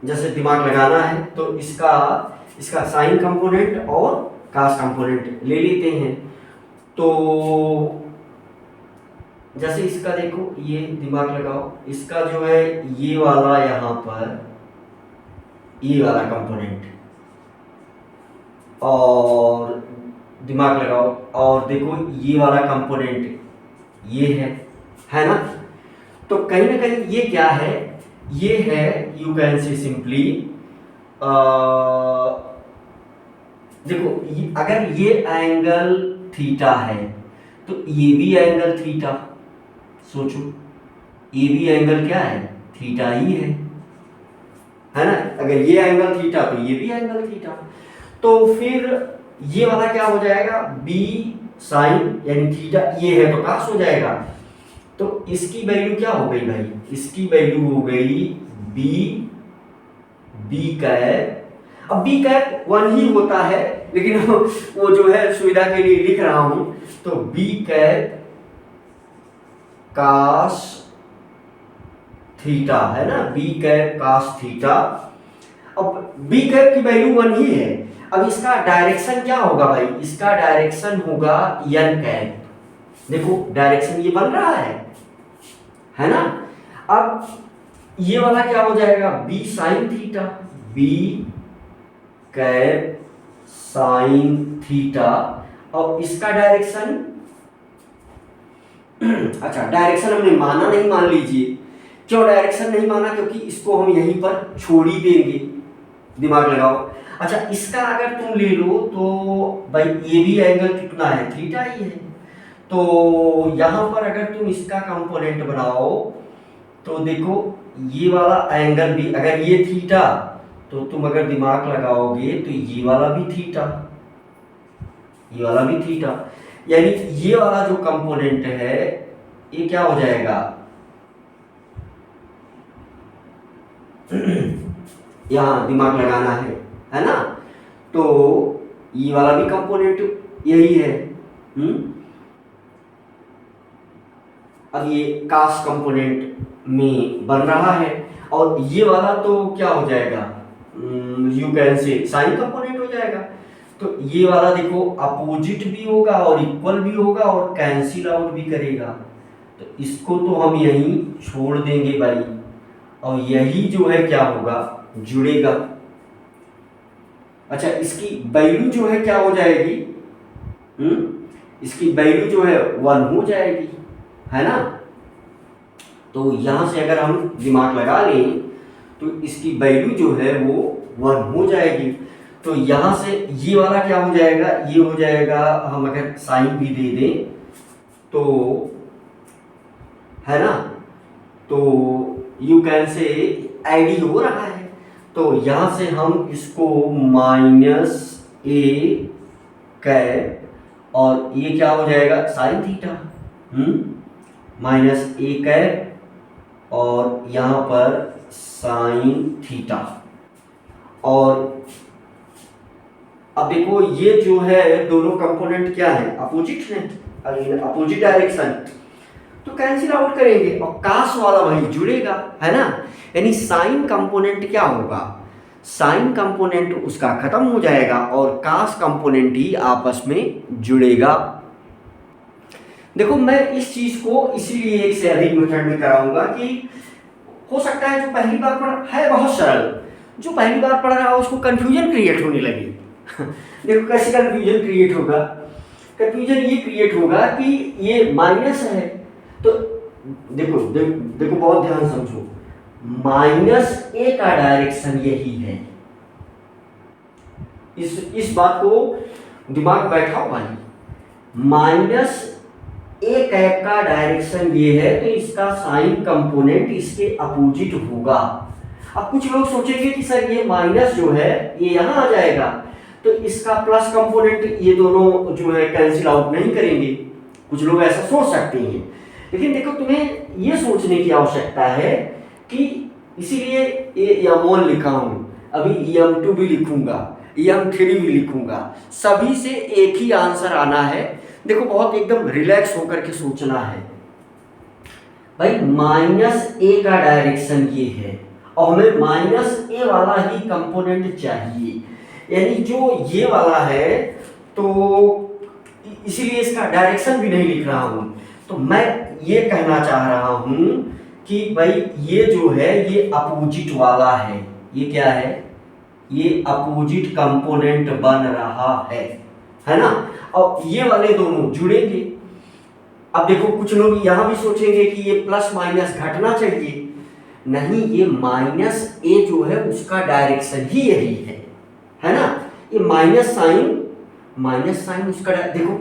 जैसे दिमाग लगाना है तो इसका साइन कंपोनेंट और कास कंपोनेंट ले लेते हैं। तो जैसे इसका देखो, ये दिमाग लगाओ, इसका जो है ये वाला यहाँ पर ये वाला कंपोनेंट, और दिमाग लगाओ और देखो ये वाला कंपोनेंट ये है ना। तो कहीं ना कहीं ये क्या है, ये है, यू कैन से सिंपली देखो अगर ये एंगल थीटा है तो ये भी एंगल थीटा, सोचो ये भी एंगल क्या है, थीटा ही है ना। अगर ये एंगल थीटा तो ये भी एंगल थीटा, तो फिर ये वाला क्या हो जाएगा, बी साइन यानी थीटा, ये है तो कास हो जाएगा। तो इसकी वैल्यू क्या हो गई भाई, इसकी वैल्यू हो गई बी कैप। अब बी कैप 1 ही होता है, लेकिन वो जो है सुविधा के लिए लिख रहा हूं, तो बी कैप कास थीटा है ना, बी कैप कास थीटा। अब बी कैप की वैल्यू 1 ही है। अब इसका डायरेक्शन क्या होगा भाई, इसका डायरेक्शन होगा एन कैप। देखो डायरेक्शन ये बन रहा है ना। अब ये वाला क्या हो जाएगा, b sine theta, b cap sine theta, और इसका डायरेक्शन अच्छा डायरेक्शन हमने माना नहीं, मान लीजिए। क्यों डायरेक्शन नहीं माना, क्योंकि इसको हम यहीं पर छोड़ ही देंगे, दिमाग लगाओ। अच्छा इसका अगर तुम ले लो तो भाई ये भी एंगल कितना है, थीटा ही है। तो यहां पर अगर तुम इसका कंपोनेंट बनाओ तो देखो ये वाला एंगल भी, अगर ये थीटा तो तुम अगर दिमाग लगाओगे तो ये वाला भी थीटा, ये वाला भी थीटा, यानी ये वाला जो कंपोनेंट है ये क्या हो जाएगा यहां दिमाग लगाना है ना। तो ये वाला भी कंपोनेंट यही है। अब ये कास कंपोनेंट में बन रहा है, और ये वाला तो क्या हो जाएगा, यू कैन से साइन कंपोनेंट हो जाएगा। तो ये वाला देखो अपोजिट भी होगा और इक्वल भी होगा और कैंसिल आउट भी करेगा, तो इसको तो हम यहीं छोड़ देंगे भाई, और यही जो है क्या होगा, जुड़ेगा। अच्छा इसकी वैल्यू जो है क्या हो जाएगी, इसकी वैल्यू जो है 1 हो जाएगी, है ना। तो यहां से अगर हम दिमाग लगा लें तो इसकी वैल्यू जो है वो 1 हो जाएगी। तो यहां से ये वाला क्या हो जाएगा, ये हो जाएगा, हम अगर साइन भी दे दें तो, है ना, तो यू कैन से आईडी हो रहा है। तो यहां से हम इसको माइनस ए कैप, और ये क्या हो जाएगा sine theta, minus A cap, और यहां पर साइन थीटा। और अब देखो ये जो है दोनों कंपोनेंट क्या है, अपोजिट है, अपोजिट डायरेक्शन, तो कैंसिल आउट करेंगे और कास वाला भाई जुड़ेगा, है ना। यानी साइन कंपोनेंट क्या होगा, साइन कंपोनेंट उसका खत्म हो जाएगा और कास कंपोनेंट ही आपस में जुड़ेगा। देखो मैं इस चीज को इसीलिए एक से अधिक मेथड में कराऊंगा कि हो सकता है जो पहली बार पढ़ है बहुत सरल, जो पहली बार पढ़ रहा है उसको कंफ्यूजन क्रिएट होने लगी देखो कैसे कंफ्यूजन क्रिएट होगा। कंफ्यूजन ये क्रिएट होगा कि ये माइनस है, तो देखो बहुत ध्यान समझो, माइनस ए का डायरेक्शन यही है। इस बात को दिमाग बैठाओ भाई, माइनस ए कैप का डायरेक्शन ये है, तो इसका साइन कंपोनेंट इसके अपोजिट होगा। अब कुछ लोग सोचेंगे कि सर ये माइनस जो है ये यहाँ आ जाएगा, तो इसका प्लस कंपोनेंट ये दोनों जो है कैंसिल आउट नहीं करेंगे, कुछ लोग ऐसा सोच सकते हैं। लेकिन देखो तुम्हें ये सोचने की आवश्यकता है कि इसीलिए ये M1 लिखा हूं, अभी M2 भी लिखूंगा, M3 भी लिखूंगा, सभी से एक ही आंसर आना है। देखो बहुत एकदम रिलैक्स होकर के सोचना है भाई, माइनस ए का डायरेक्शन ये है और हमें माइनस ए वाला ही कंपोनेंट चाहिए, यानी जो ये वाला है, तो इसीलिए इसका डायरेक्शन भी नहीं लिख रहा हूं। तो मैं ये कहना चाह रहा हूं कि भाई ये जो है ये अपोजिट वाला है, ये क्या है, ये अपोजिट कंपोनेंट बन रहा है ना, और ये वाले दोनों जुड़ेंगे। अब देखो कुछ लोग यहां भी सोचेंगे कि ये प्लस माइनस घटना चाहिए, नहीं, ये माइनस ए जो है उसका डायरेक्शन ही यही है ना, ये माइनस साइन उसका देखो,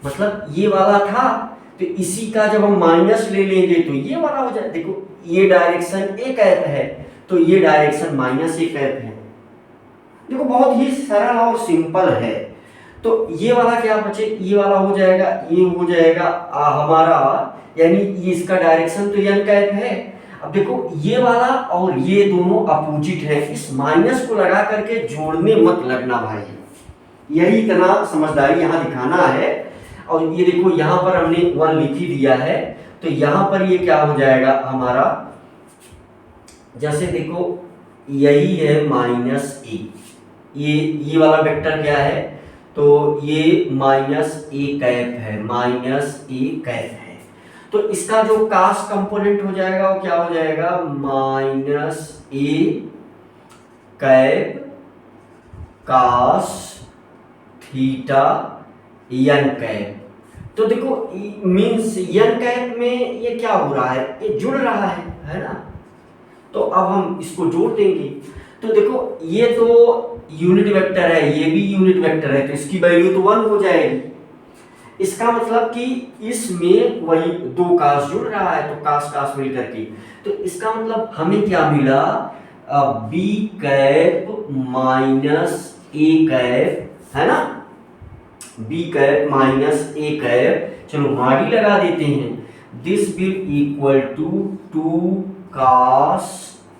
मतलब ये वाला था तो इसी का जब हम माइनस ले लेंगे तो ये वाला हो जाए। देखो ये डायरेक्शन ए कैप है तो ये डायरेक्शन माइनस ए कैप है। देखो बहुत ही सरल और सिंपल है। तो ये वाला क्या बचे, ये वाला हो जाएगा, ये हो जाएगा हमारा, यानी ये इसका डायरेक्शन तो एन कैप है। अब देखो ये वाला और ये दोनों अपोजिट है, इस माइनस को लगा करके जोड़ने मत लगना भाई, यही इतना समझदारी यहाँ दिखाना है। और ये देखो यहाँ पर हमने 1 लिख ही दिया है, तो यहाँ पर ये क्या हो जाएगा हमारा, जैसे देखो यही है माइनस ए, ये वाला वेक्टर क्या है, तो ये माइनस ए कैप है, माइनस ए कैप है। तो इसका जो कास कंपोनेंट हो जाएगा वो क्या हो जाएगा, माइनस ए cap cos theta N cap. तो देखो मीन्स एन कैप में ये क्या हो रहा है, ये जुड़ रहा है ना। तो अब हम इसको जोड़ देंगे, तो देखो ये तो यूनिट वेक्टर है, ये भी यूनिट वेक्टर है, तो इसकी वैल्यू तो 1 हो जाएगी। इसका मतलब कि इसमें वही 2 कास जुड़ रहा है, तो कास मिल करके, तो इसका मतलब हमें क्या मिला, बी कैप माइनस ए कैप, है ना, बी कैप माइनस ए कैप। चलो माडी लगा देते हैं, this will equal to 2 cos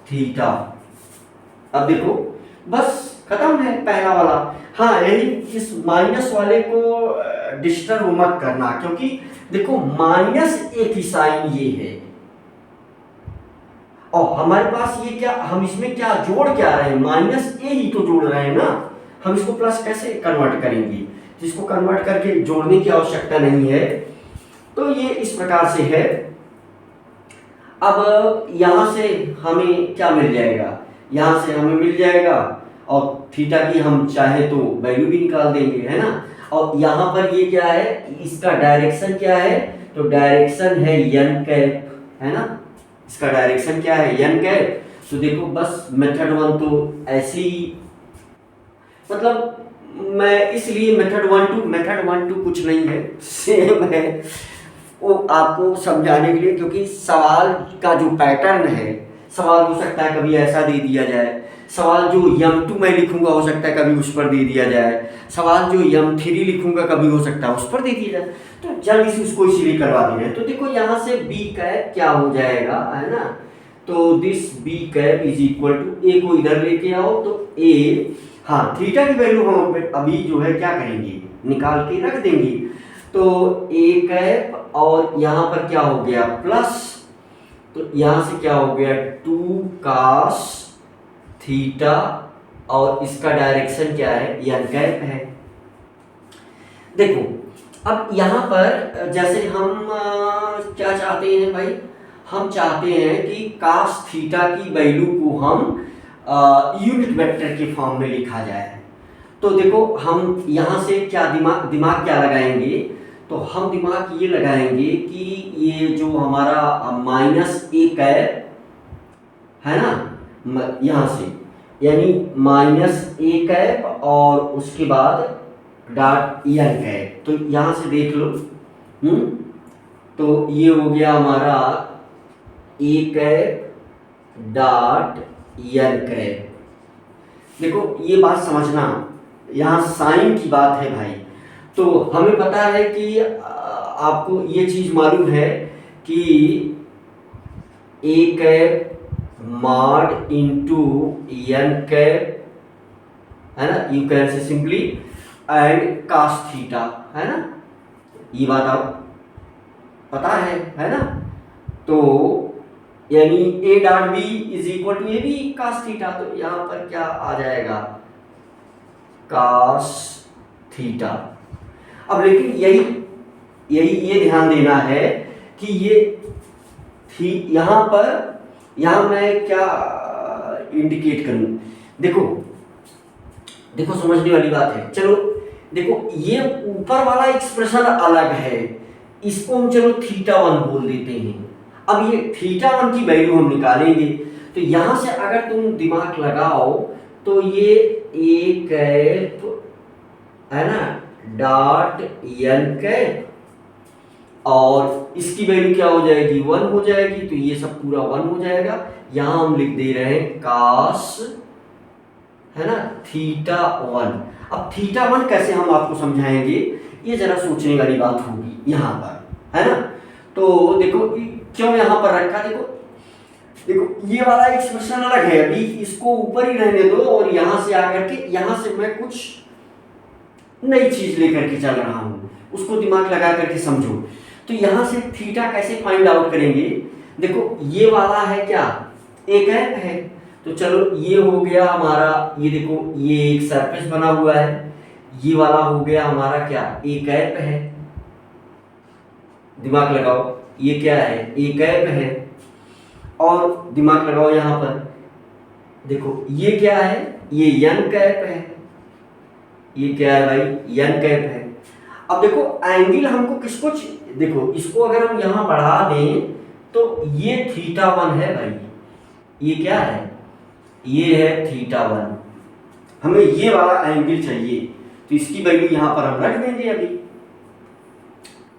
theta. अब देखो बस खत्म है पहला वाला। हाँ, यही इस माइनस वाले को डिस्टर्ब मत करना, क्योंकि देखो माइनस ए की साइन ये है और हमारे पास ये क्या, हम इसमें क्या जोड़ क्या रहे हैं, माइनस ए ही तो जोड़ रहे हैं ना, हम इसको प्लस कैसे कन्वर्ट करेंगे, जिसको कन्वर्ट करके जोड़ने की आवश्यकता नहीं है। तो ये इस प्रकार से है। अब यहां से हमें क्या मिल जाएगा, यहां से हमें मिल जाएगा, और थीटा की हम चाहे तो वैल्यू भी निकाल देंगे, है ना। और यहाँ पर ये क्या है, इसका डायरेक्शन क्या है, तो डायरेक्शन है एन कैप, है ना, इसका डायरेक्शन क्या है, एन कैप। तो देखो बस मेथड 1 तो ऐसे ही, मतलब मैं इसलिए मेथड 1 2 कुछ नहीं है, सेम है, वो आपको समझाने के लिए, क्योंकि सवाल का जो पैटर्न है, सवाल हो सकता है कभी ऐसा दे दिया जाए, सवाल जो M2 मैं लिखूंगा हो सकता है कभी उस पर दे दिया जाए, सवाल जो M3 लिखूंगा कभी हो सकता है उस पर दे दिया जाए, तो जल्दी से उसको इसीलिए करवा दे रहे हैं। तो देखो यहाँ से बी कैप क्या हो जाएगा, है ना, तो this B cap is equal to, A को इधर लेके आओ, तो ए, हाँ थीटा की वैल्यू हम अभी जो है क्या करेंगे, निकाल के रख देंगे। तो ए कैप और यहाँ पर क्या हो गया प्लस, तो यहाँ से क्या हो गया 2 कास थीटा, और इसका डायरेक्शन क्या है, एन कैप है। देखो अब यहाँ पर जैसे हम क्या चाहते हैं भाई, हम चाहते हैं कि कास थीटा की वैल्यू को हम यूनिट वेक्टर के फॉर्म में लिखा जाए। तो तो देखो हम यहाँ से क्या दिमाग क्या लगाएंगे, तो हम दिमाग ये लगाएंगे कि ये जो हमारा माइनस ए कैप है ना, यहाँ से यानी माइनस ए कैप और उसके बाद डॉट एन कैप, तो यहाँ से देख लो। तो ये हो गया हमारा ए कैप डॉट एन कैप। देखो ये बात समझना, यहाँ साइन की बात है भाई। तो हमें पता है कि आपको ये चीज मालूम है कि A cap mod into N cap है ना, you can say simply and cos theta, है ना, ये बात आप पता है ना। तो यानी a dot b is equal to a b cos theta, तो यहां पर क्या आ जाएगा, कास थीटा। अब लेकिन यही ये ध्यान देना है कि ये थी यहां मैं क्या इंडिकेट करूं, देखो समझने वाली बात है। चलो देखो ये ऊपर वाला एक्सप्रेशन अलग है, इसको हम चलो θ1 बोल देते हैं। अब ये θ1 की वैल्यू हम निकालेंगे, तो यहां से अगर तुम दिमाग लगाओ तो ये ए कैप है ना डॉट एन कैप, और इसकी वैल्यू क्या हो जाएगी, 1 हो जाएगी, तो ये सब पूरा 1 हो जाएगा। यहां हम लिख दे रहे हैं कास है ना θ1। अब θ1 कैसे हम आपको समझाएंगे, ये जरा सोचने वाली बात होगी यहाँ पर, है ना। तो देखो क्यों यहाँ पर रखा, देखो ये वाला एक्सप्रेशन अलग है, अभी इसको ऊपर ही रहने दो, और यहाँ से आकर के यहाँ से मैं कुछ नई चीज लेकर के चल रहा हूँ, उसको दिमाग लगा करके समझो। तो यहाँ से थीटा कैसे फाइंड आउट करेंगे, देखो ये वाला है क्या, ए कैप है, तो चलो ये हो गया हमारा, ये देखो ये एक सरफेस बना हुआ है, ये वाला हो गया हमारा क्या, ए कैप है, दिमाग लगाओ ये क्या है, ए कैप है, और दिमाग लगाओ यहाँ पर देखो ये क्या है, ये एन कैप है, ये क्या है भाई, एन कैप है। अब देखो एंगल हमको किसको, देखो इसको अगर हम यहाँ बढ़ा दें तो ये θ1 है भाई, ये क्या है, ये है θ1, हमें ये वाला एंगल चाहिए, तो इसकी वैल्यू यहाँ पर हम रख देंगे अभी,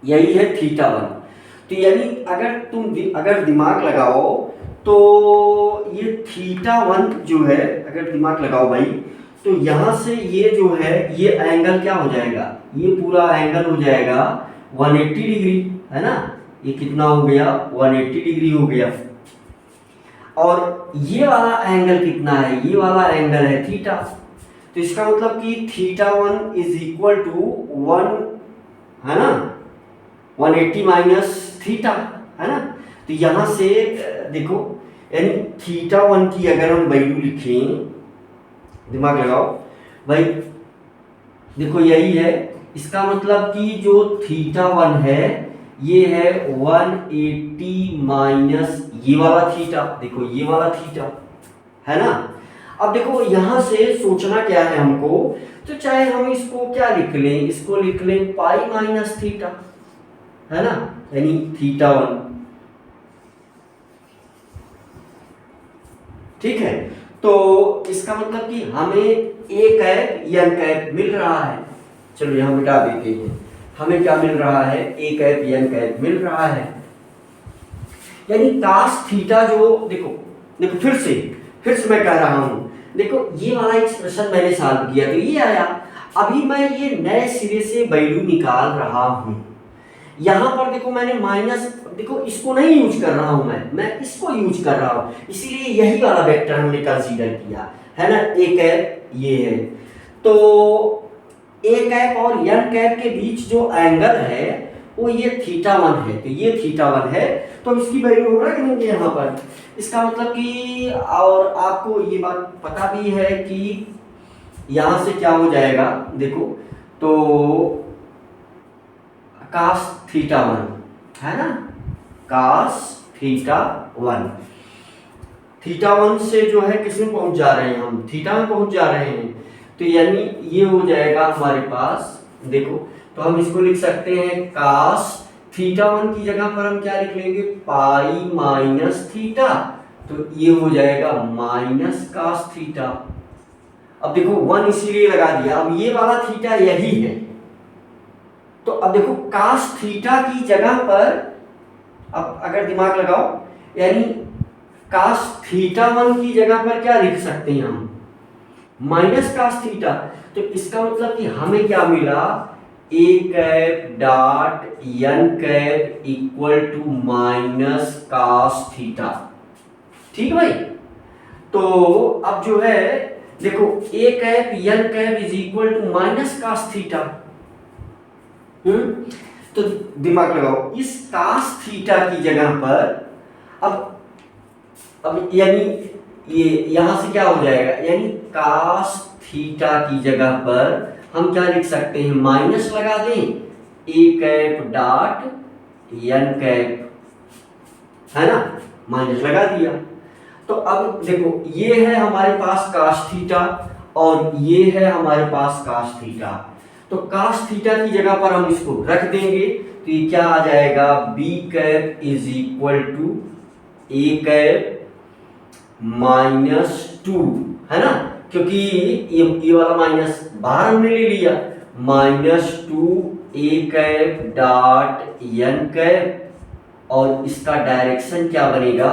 यही है θ1। तो यानी अगर तुम अगर दिमाग लगाओ तो ये θ1 जो है, अगर दिमाग लगाओ भाई, तो यहाँ से ये जो है ये एंगल क्या हो जाएगा, ये पूरा एंगल हो जाएगा 180 डिग्री, है ना, ये कितना हो गया 180 डिग्री हो गया। और ये वाला एंगल कितना है, ये वाला एंगल है थीटा, तो इसका मतलब कि θ1 इज इक्वल टू 1 है ना 180 माइनस थीटा, है ना। तो यहां से देखो यानी θ1 की अगर हम वैल्यू लिखें, दिमाग लगाओ भाई, देखो यही है, इसका मतलब कि जो θ1 है ये है 180 माइनस ये वाला थीटा, देखो ये वाला थीटा, है ना। अब देखो यहां से सोचना क्या है हमको, तो चाहे हम इसको क्या लिख लें, इसको लिख लें पाई माइनस थीटा, है ना, यानी θ1, ठीक है। तो इसका मतलब कि हमें ए कैप एन कैप मिल रहा है, चलो यहां मिटा देते हैं, हमें क्या मिल रहा है, ए कैप एन कैप मिल रहा है, यानी कास थीटा जो देखो फिर से मैं कह रहा हूं, देखो ये वाला एक्सप्रेशन मैंने सॉल्व किया तो ये आया, अभी मैं ये नए सिरे से वैल्यू निकाल रहा हूं। यहां पर देखो मैंने माइनस, देखो इसको नहीं यूज कर रहा हूं मैं इसको यूज कर रहा हूं, इसीलिए यही वाला वेक्टर हमने कंसीडर किया, है ना। ए कैप ये है, तो ए कैप और एन कैप के बीच जो एंगल है वो ये θ1 है, तो ये θ1 है, तो इसकी वैल्यू हम रख देंगे यहाँ पर। इसका मतलब कि, और आपको ये बात पता भी है कि यहाँ से क्या हो जाएगा, देखो तो cos θ1 है ना, cos θ1, θ1 से जो है किस में पहुंच जा रहे हैं हम, थीटा में पहुंच जा रहे हैं, तो यानी ये हो जाएगा हमारे पास, देखो तो हम इसको लिख सकते हैं कास थीटा 1 की जगह पर हम क्या लिख लेंगे, पाई माइनस थीटा, तो ये हो जाएगा माइनस कास थीटा। अब देखो 1 इसीलिए लगा दिया, अब ये वाला थीटा यही है, तो अब देखो कास थीटा की जगह पर अब अगर दिमाग लगाओ, यानी कास थीटा 1 की जगह पर क्या लिख सकते हैं हम, माइनस कास थीटा। तो इसका मतलब कि हमें क्या मिला, A cap dot N cap equal to minus cos theta. ठीक भाई, तो अब जो है देखो A cap N cap is equal to minus cos theta. तो दिमाग लगाओ, इस कास थीटा की जगह पर अब यानी ये यहां से क्या हो जाएगा, यानी कास थीटा की जगह पर हम क्या लिख सकते हैं, माइनस लगा दें, ए कैप डॉट एन कैप, है ना, माइनस लगा दिया। तो अब देखो ये है हमारे पास कास थीटा और ये है हमारे पास कास थीटा, तो कास थीटा की जगह पर हम इसको रख देंगे, तो ये क्या आ जाएगा, b cap is equal to a cap -2, है ना, क्योंकि ये वाला माइनस बाहर हमने ले लिया, -2 ए कैप डॉट एन कैप और इसका डायरेक्शन क्या बनेगा,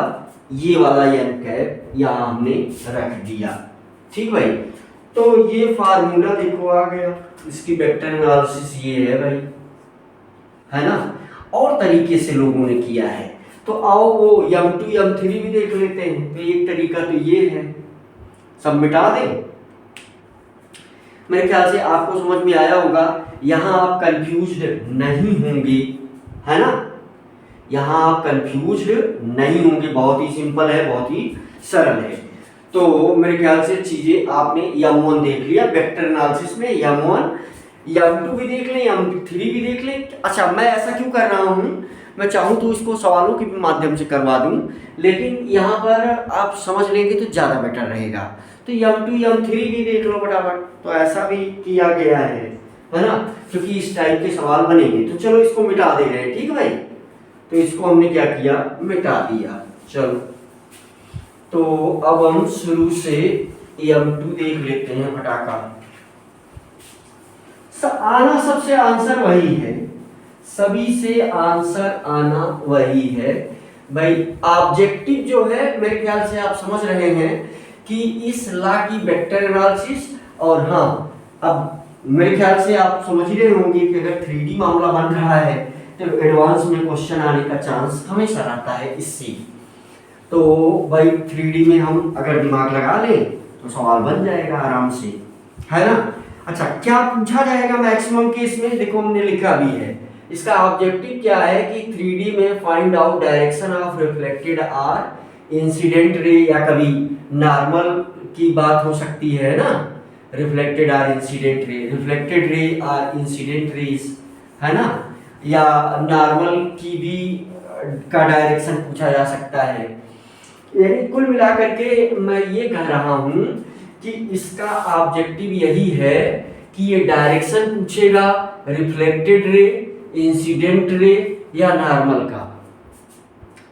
ये वाला एन कैप यहां हमने रख दिया। ठीक भाई, तो ये फार्मूला देखो आ गया, इसकी वेक्टर एनालिसिस ये है भाई, है ना। और तरीके से लोगों ने किया है, तो आओ वो m2 m3 भी देख लेते हैं। तो एक तरीका तो ये है, सब मिटा दें। मेरे ख्याल से आपको समझ में आया होगा, यहां आप कंफ्यूज्ड नहीं होंगे, है ना, यहां आप कंफ्यूज्ड नहीं होंगे, बहुत ही सिंपल है, बहुत ही सरल है। तो मेरे ख्याल से चीजें आपने m1 देख लिया वेक्टर एनालिसिस में, m1 m2 भी देख लें, m3 भी देख लें। अच्छा, मैं ऐसा क्यों कर रहा हूं, मैं चाहूँ तो इसको सवालों के माध्यम से करवा दूं, लेकिन यहाँ पर आप समझ लेंगे तो ज़्यादा बेटर रहेगा। तो m2 m3 भी देख लो फटाफट, तो ऐसा भी किया गया है ना, क्योंकि इस टाइप के सवाल बनेंगे। तो चलो इसको मिटा दे रहे हैं, ठीक है भाई, तो इसको हमने क्या किया, मिटा दिया। चलो, तो अब हम शुरू से m2 देख लेते हैं फटाका। आना सबसे आंसर वही है, सभी से आंसर आना वही है भाई। ऑब्जेक्टिव जो है मेरे ख्याल से आप समझ रहे हैं कि इस लॉ की वेक्टर एनालिसिस, और हाँ अब मेरे ख्याल से आप समझ ही रहे होंगे कि अगर 3D मामला बन रहा है तो एडवांस में क्वेश्चन आने का चांस हमेशा रहता है इससे। तो भाई 3D में हम अगर दिमाग लगा लें तो सवाल बन जाएगा आराम से, है ना। अच्छा, क्या पूछा जाएगा मैक्सिमम केस में, देखो हमने लिखा भी है, इसका ऑब्जेक्टिव क्या है कि 3D में find out direction of reflected or incident ray, या कभी नॉर्मल की बात हो सकती है ना, reflected or incident ray, reflected ray or incident rays, है ना, या नॉर्मल की भी का डायरेक्शन पूछा जा सकता है। यानी कुल मिलाकर के मैं ये कह रहा हूँ कि इसका ऑब्जेक्टिव यही है कि ये डायरेक्शन पूछेगा रिफ्लेक्टेड रे, इंसिडेंट रे या नॉर्मल का,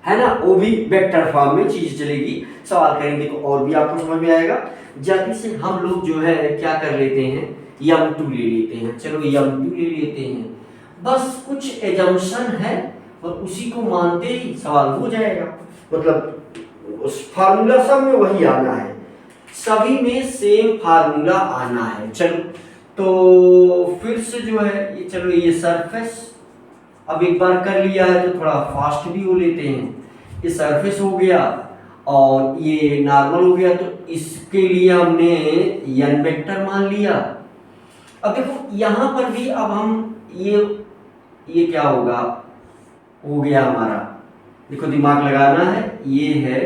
है ना, वो भी वेक्टर फॉर्म में चीज चलेगी। सवाल करेंगे तो और भी आपको समझ में आएगा। जल्दी से हम लोग जो है क्या कर लेते हैं, m2 ले लेते हैं। चलो m2 ले लेते हैं, बस कुछ एजम्पशन है और उसी को मानते ही सवाल हो जाएगा। मतलब उस फार्मूला सब में वही आना है, सभी में सेम फार्मूला आना है। चलो, तो फिर से जो है ये, चलो ये सरफेस अब एक बार कर लिया है तो थोड़ा फास्ट भी हो लेते हैं। ये सरफेस हो गया और ये नॉर्मल हो गया, तो इसके लिए हमने n वेक्टर मान लिया। अब देखो यहाँ पर भी अब हम ये क्या होगा, हो गया हमारा, देखो दिमाग लगाना है, ये है,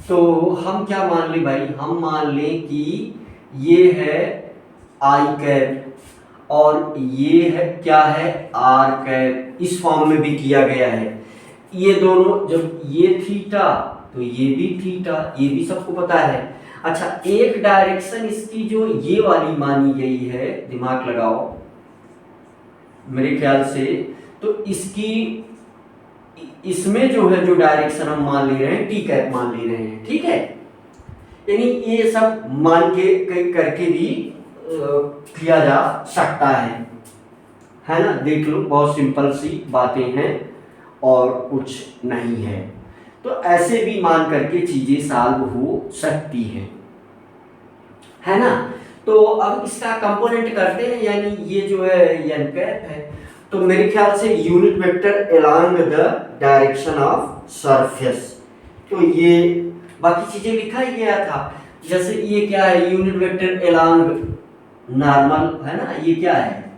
तो हम क्या मान ले भाई, हम मान लें कि ये है आई कैप और ये है क्या है, आर कैप। इस फॉर्म में भी किया गया है। ये दोनों जब ये थीटा तो ये भी थीटा, ये भी सबको पता है। अच्छा, एक डायरेक्शन इसकी जो ये वाली मानी गई है, दिमाग लगाओ मेरे ख्याल से, तो इसकी इसमें जो है जो डायरेक्शन हम मान ले रहे हैं टी कैप मान ले रहे हैं, ठीक है। यानी ये सब मान के करके भी किया जा सकता है ना। देख लो, बहुत सिंपल सी बातें हैं और कुछ नहीं है। तो ऐसे भी मान करके चीजें सॉल्व हो सकती हैं, है ना। तो अब इसका कंपोनेंट करते हैं, यानी ये जो है एन कैप है, तो मेरे ख्याल से unit vector along the direction of surface, तो ये बाकी चीजें लिखा ही गया था। जैसे ये क्या है, यूनिट वेक्टर अलोंग नॉर्मल, है ना। ये क्या है,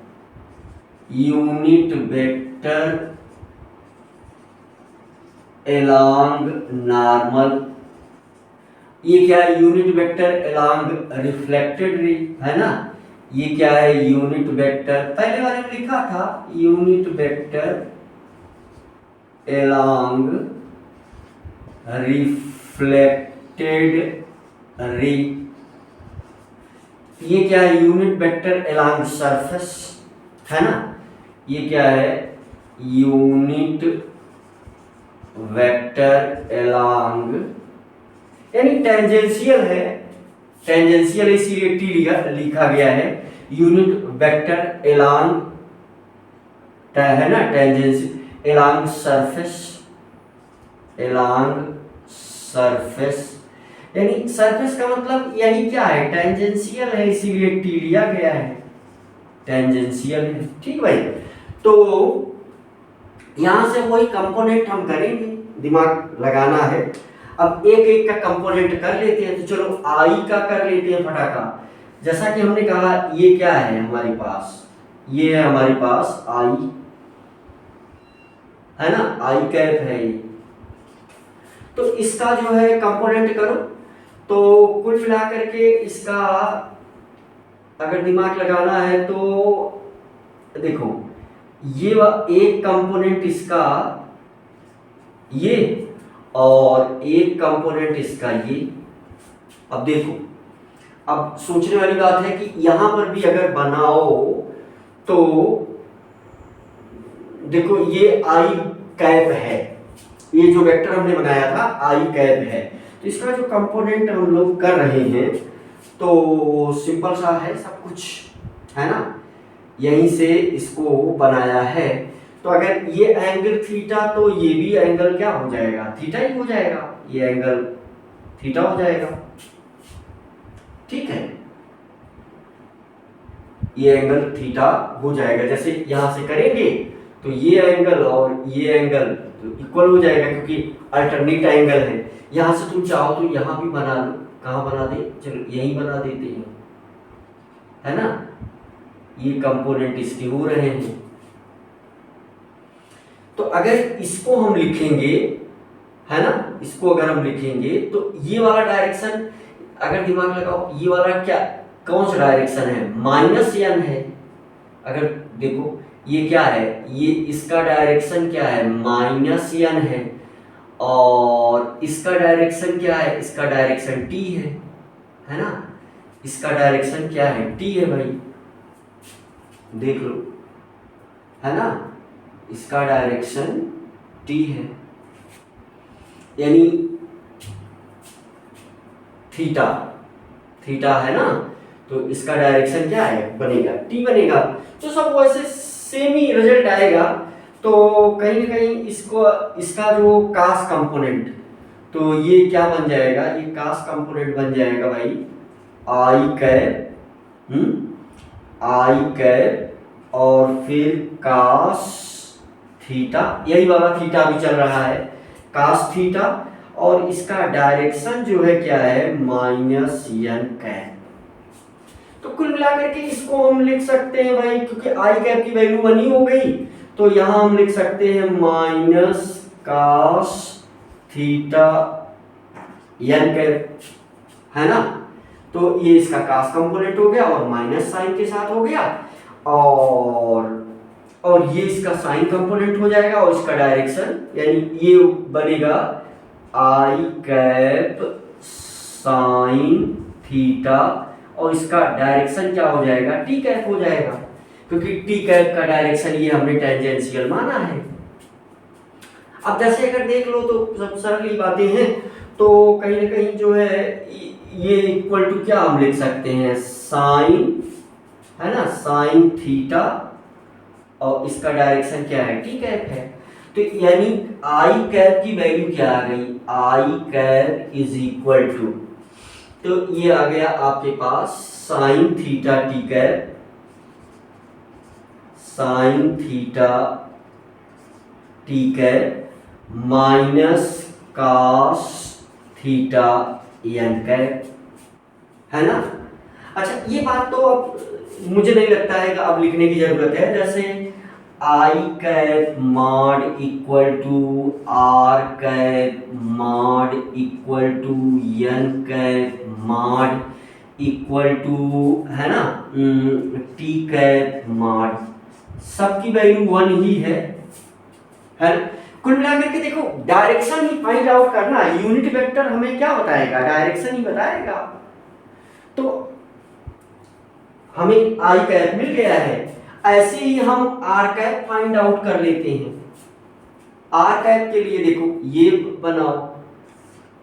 यूनिट वेक्टर अलोंग नॉर्मल। ये क्या है, unit vector along reflected ray, है ना। ये क्या है, यूनिट वेक्टर, पहले वाले में लिखा था unit vector along reflected ray. ये क्या है, यूनिट वेक्टर अलोंग सरफेस, है ना। ये क्या है, यूनिट वेक्टर अलोंग, यानी टेंजेंशियल है, टेंजेंशियल इसीलिए टी लिखा गया है। यूनिट वेक्टर अलोंग, है ना, tangential along surface, along surface, यानी सरफेस का मतलब यही क्या है, टेंजेंशियल है, इसीलिए टी लिया गया है, टेंजेंशियल है, ठीक भाई। तो यहां से वही कंपोनेंट हम करेंगे, दिमाग लगाना है। अब एक एक का कंपोनेंट कर लेते हैं, तो चलो आई का कर लेते हैं फटाका। जैसा कि हमने कहा, ये क्या है हमारे पास, ये है हमारे पास आई, है ना, आई कैप है ये। तो इसका जो है कंपोनेंट करो, तो कुल मिला करके इसका अगर दिमाग लगाना है तो देखो, ये एक कंपोनेंट इसका ये, और एक कंपोनेंट इसका ये। अब देखो, अब सोचने वाली बात है कि यहां पर भी अगर बनाओ तो देखो, ये आई कैप है, ये जो वेक्टर हमने बनाया था आई कैप है। तो इसका जो कंपोनेंट हम लोग कर रहे हैं, तो सिंपल सा है सब कुछ, है ना। यहीं से इसको बनाया है, तो अगर ये एंगल थीटा, तो ये भी एंगल क्या हो जाएगा, थीटा ही हो जाएगा, ये एंगल थीटा हो जाएगा, ठीक है। ये एंगल थीटा हो जाएगा, जैसे यहां से करेंगे तो ये एंगल और ये एंगल तो इक्वल हो जाएगा, क्योंकि अल्टरनेट एंगल है। यहां से तुम चाहो तो यहां भी बना लो, कहां बना दे, चलो यही बना देते हैं, है ना। ये कंपोनेंट इसके हो रहे हैं, तो अगर इसको हम लिखेंगे, है ना, इसको अगर हम लिखेंगे तो ये वाला डायरेक्शन, अगर दिमाग लगाओ, ये वाला क्या, कौन सा डायरेक्शन है, माइनस एन है। अगर देखो ये क्या है, ये इसका डायरेक्शन क्या है, माइनस एन है, और इसका डायरेक्शन क्या है, इसका डायरेक्शन टी है ना। इसका डायरेक्शन क्या है, टी है भाई, देख लो, है ना। इसका डायरेक्शन टी है, यानी थीटा, थीटा है ना, तो इसका डायरेक्शन क्या है, बनेगा टी बनेगा। तो सब वैसे सेम ही रिजल्ट आएगा। तो कहीं ना कहीं इसको, इसका जो कास कंपोनेंट, तो ये क्या बन जाएगा, ये कास कंपोनेंट बन जाएगा भाई आई कैप, आई कैप और फिर कास थीटा, यही वाला थीटा भी चल रहा है, कास थीटा, और इसका डायरेक्शन जो है क्या है, माइनस एन कैप। तो कुल मिलाकर के इसको हम लिख सकते हैं भाई, क्योंकि आई कैप की वैल्यू 1 ही हो गई, तो यहां हम लिख सकते हैं minus cos theta N cap, है ना। तो ये इसका कास कंपोनेंट हो गया और माइनस साइन के साथ हो गया, और ये इसका साइन कंपोनेंट हो जाएगा, और इसका डायरेक्शन यानी ये बनेगा आई कैप साइन थीटा, और इसका डायरेक्शन क्या हो जाएगा, टी कैप हो जाएगा, क्योंकि टी कैप का डायरेक्शन ये हमने टेंजेंशियल माना है। अब जैसे अगर देख लो तो सब सरल ही बातें हैं, तो कहीं ना कहीं जो है ये इक्वल टू क्या हम लिख सकते हैं, साइन, है ना, साइन थीटा, और इसका डायरेक्शन क्या है, टी कैप है। तो यानी आई कैप की वैल्यू क्या आ गई, I cap is equal to, तो ये आ गया आपके पास sine theta T cap, sine theta T cap minus cos theta N cap, है ना। अच्छा, ये बात तो अब मुझे नहीं लगता है कि अब लिखने की जरूरत है। जैसे I cap mod equal to R cap mod equal to N cap mod equal to, है ना, टी कैप मॉड, सबकी वैल्यू 1 ही है। कुल मिलाकर के देखो, डायरेक्शन ही फाइंड आउट करना है, यूनिट वेक्टर हमें क्या बताएगा, डायरेक्शन ही बताएगा। तो हमें आई कैप मिल गया है, ऐसे ही हम आर कैप फाइंड आउट कर लेते हैं। आर कैप के लिए देखो ये बनाओ,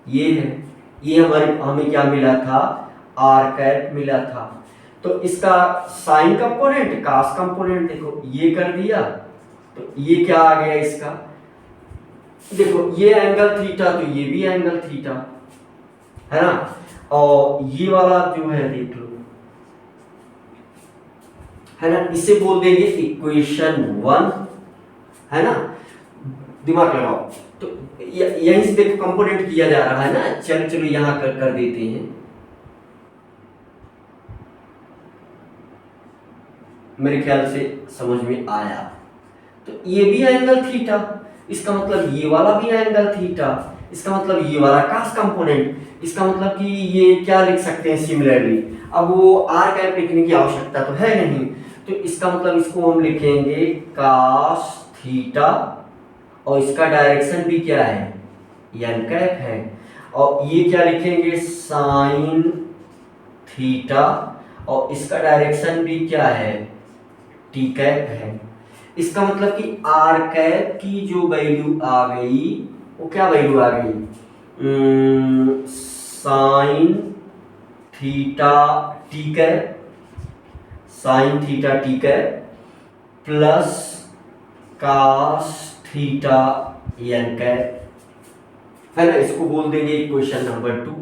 ये है, ये हमें क्या मिला था, आर कैप मिला था। तो इसका साइन कंपोनेंट कॉस कंपोनेंट देखो ये कर दिया, तो ये क्या आ गया इसका, देखो ये एंगल थीटा, तो ये भी एंगल थीटा, है ना। और ये वाला जो है देख लो, है ना, इसे बोल देंगे इक्वेशन 1, है ना, दिमाग लगाओ। तो यहीं से देखो कंपोनेंट किया जा रहा है ना, चलो चलो यहां कर देते हैं। मेरे ख्याल से समझ में आया। तो ये भी एंगल थीटा, इसका मतलब ये वाला भी एंगल थीटा, इसका मतलब ये वाला कॉस कंपोनेंट, इसका मतलब कि ये क्या लिख सकते हैं सिमिलरली। अब वो आर कैप लिखने की आवश्यकता तो है नहीं, तो इसका मतलब इसको हम लिखेंगे कॉस थीटा, और इसका डायरेक्शन भी क्या है, एन कैप है, और ये क्या लिखेंगे, साइन थीटा, और इसका डायरेक्शन भी क्या है, टी कैप है। इसका मतलब कि आर कैप की जो वैल्यू आ गई, वो क्या वैल्यू आ गई, sine theta T cap, sine theta T cap plus cos theta N cap, है ना। इसको बोल देंगे इक्वेशन नंबर 2।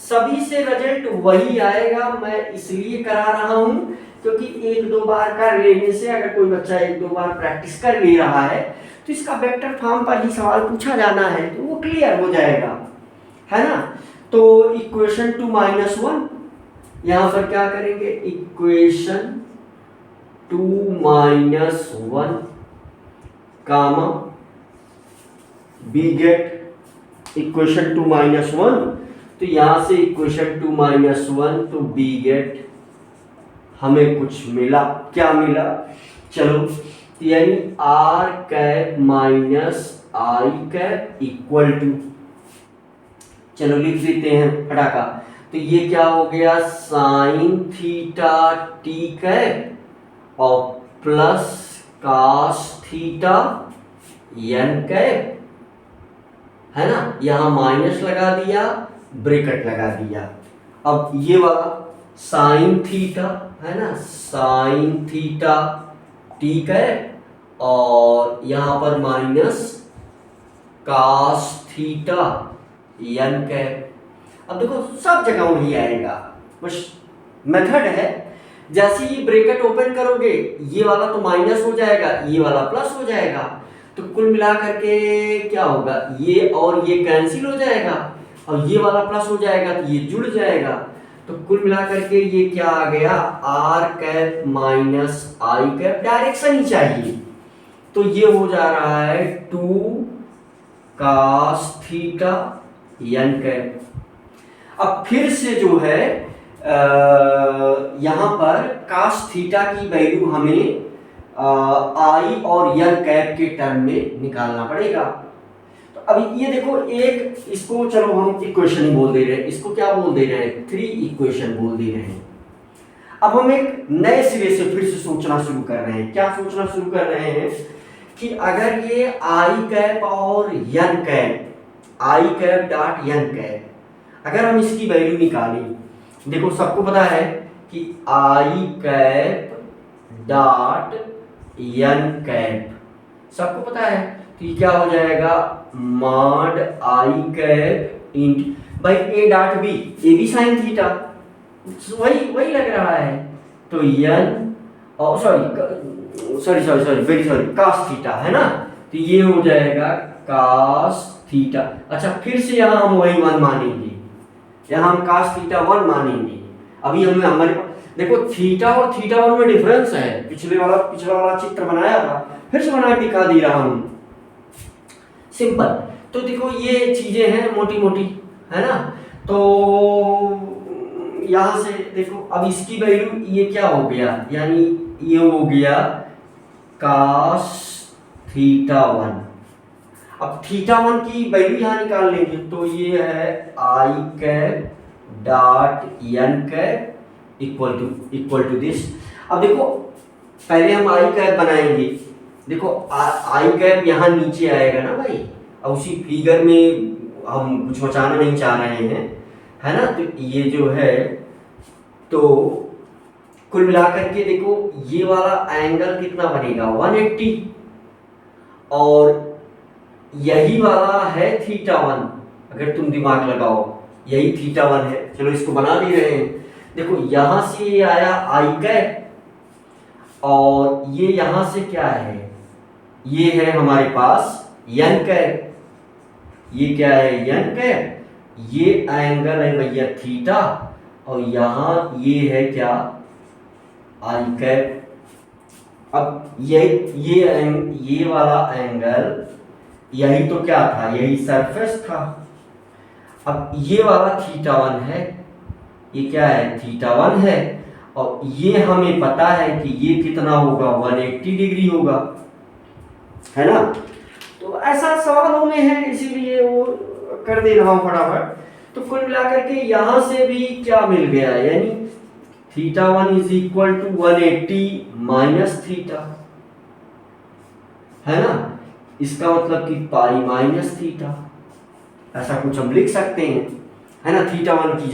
सभी से रिजल्ट वही आएगा, मैं इसलिए करा रहा हूं क्योंकि 1-2 बार कर लेने से, अगर कोई बच्चा 1-2 बार प्रैक्टिस कर ले रहा है तो इसका वेक्टर फॉर्म पर ही सवाल पूछा जाना है, तो वो क्लियर हो जाएगा, है ना। तो इक्वेशन 2 माइनस 1, यहां पर क्या करेंगे, इक्वेशन 2 माइनस 1 कामा बी गेट इक्वेशन 2 माइनस 1, तो यहां से इक्वेशन 2 माइनस 1 तो बी गेट, हमें कुछ मिला, क्या मिला, चलो, यानी r cap minus I cap equal to, चलो लिख देते हैं फटाका, तो ये क्या हो गया, साइन थीटा टी कैप और plus cos theta N cap, है ना, यहां माइनस लगा दिया, ब्रैकेट लगा दिया। अब ये वाला साइन थीटा, है ना, साइन थीटा टी कैप, और यहां पर minus cos theta N cap. अब देखो सब जगह वही आएगा, बस मेथड है। जैसे ही ब्रैकेट ओपन करोगे, ये वाला तो माइनस हो जाएगा, ये वाला प्लस हो जाएगा, तो कुल मिला करके क्या होगा, ये और ये कैंसिल हो जाएगा, और ये वाला प्लस हो जाएगा तो ये जुड़ जाएगा, तो कुल मिला करके ये क्या आ गया, are cap minus I cap, direction ही चाहिए, तो ये हो जा रहा है 2 कॉस थीटा एन कैप। अब फिर से जो है यहां पर कॉस थीटा की वैल्यू हमें आई और एन कैप के टर्म में निकालना पड़ेगा। तो तो अभी ये देखो, एक इसको चलो हम इक्वेशन ही बोल दे रहे हैं, इसको क्या बोल दे रहे हैं, 3 इक्वेशन बोल दे रहे हैं। अब हम एक नए सिरे से फिर से सोचना शुरू कर रहे हैं। क्या सोचना शुरू कर रहे हैं कि अगर ये आई कैप और एन कैप, आई कैप डॉट एन कैप, अगर हम इसकी वैल्यू निकालें, देखो सबको पता है कि I cap dot N cap, सबको पता है। तो ये क्या हो जाएगा, मॉड आई कैप इंट भाई a dot b, a b sine theta, वही लग रहा है। तो एन और sorry very sorry cos theta है ना, तो ये हो जाएगा कास थीटा। अच्छा फिर से यहाँ हम वही 1 मानेंगे, यहाँ हम कास थीटा 1 मानेंगे। अभी हमें हमारे देखो थीटा और थीटा 1 में डिफरेंस है, पिछला वाला चित्र बनाया था, फिर से बना के दिखा दे रहा हूँ, सिंपल। तो देखो ये चीजें हैं मोटी मोटी, है ना। तो यहां से देखो, अब इसकी वैल्यू ये क्या हो गया, यानी ये हो गया कास थीटा 1। अब थीटा 1 की वैल्यू यहां निकाल लेंगे, तो ये है I cap dot N cap equal to this. अब देखो पहले हम आई कैप बनाएंगे, देखो आई कैप यहाँ नीचे आएगा ना भाई, अब उसी फिगर में हम कुछ बचाना नहीं चाह रहे हैं, है ना। तो ये जो है, तो कुल मिलाकर के देखो ये वाला एंगल कितना बनेगा 180, और यही वाला है थीटा 1, अगर तुम दिमाग लगाओ यही थीटा 1 है। चलो इसको बना दे रहे हैं। देखो यहां से ये आया आई कैप, और ये यहां से क्या है, ये है हमारे पास एन कैप, ये क्या है एन कैप, ये एंगल है भैया थीटा, और यहां ये है क्या आई कैप। अब ये वाला एंगल, यही तो क्या था, यही सरफेस था। अब ये वाला थीटा 1 है, ये क्या है थीटा 1 है, और ये हमें पता है कि ये कितना होगा 180 डिग्री होगा, है ना। तो ऐसा सवालों में है, इसीलिए वो कर दे रहा हूं फटाफट। तो कुल मिलाकर के यहां से भी क्या मिल गया, यानी theta 1 is equal to 180 minus theta, है ना। इसका मतलब कि पाई माइनस थीटा, ऐसा कुछ हम लिख सकते हैं, है ना। थीटा 1 की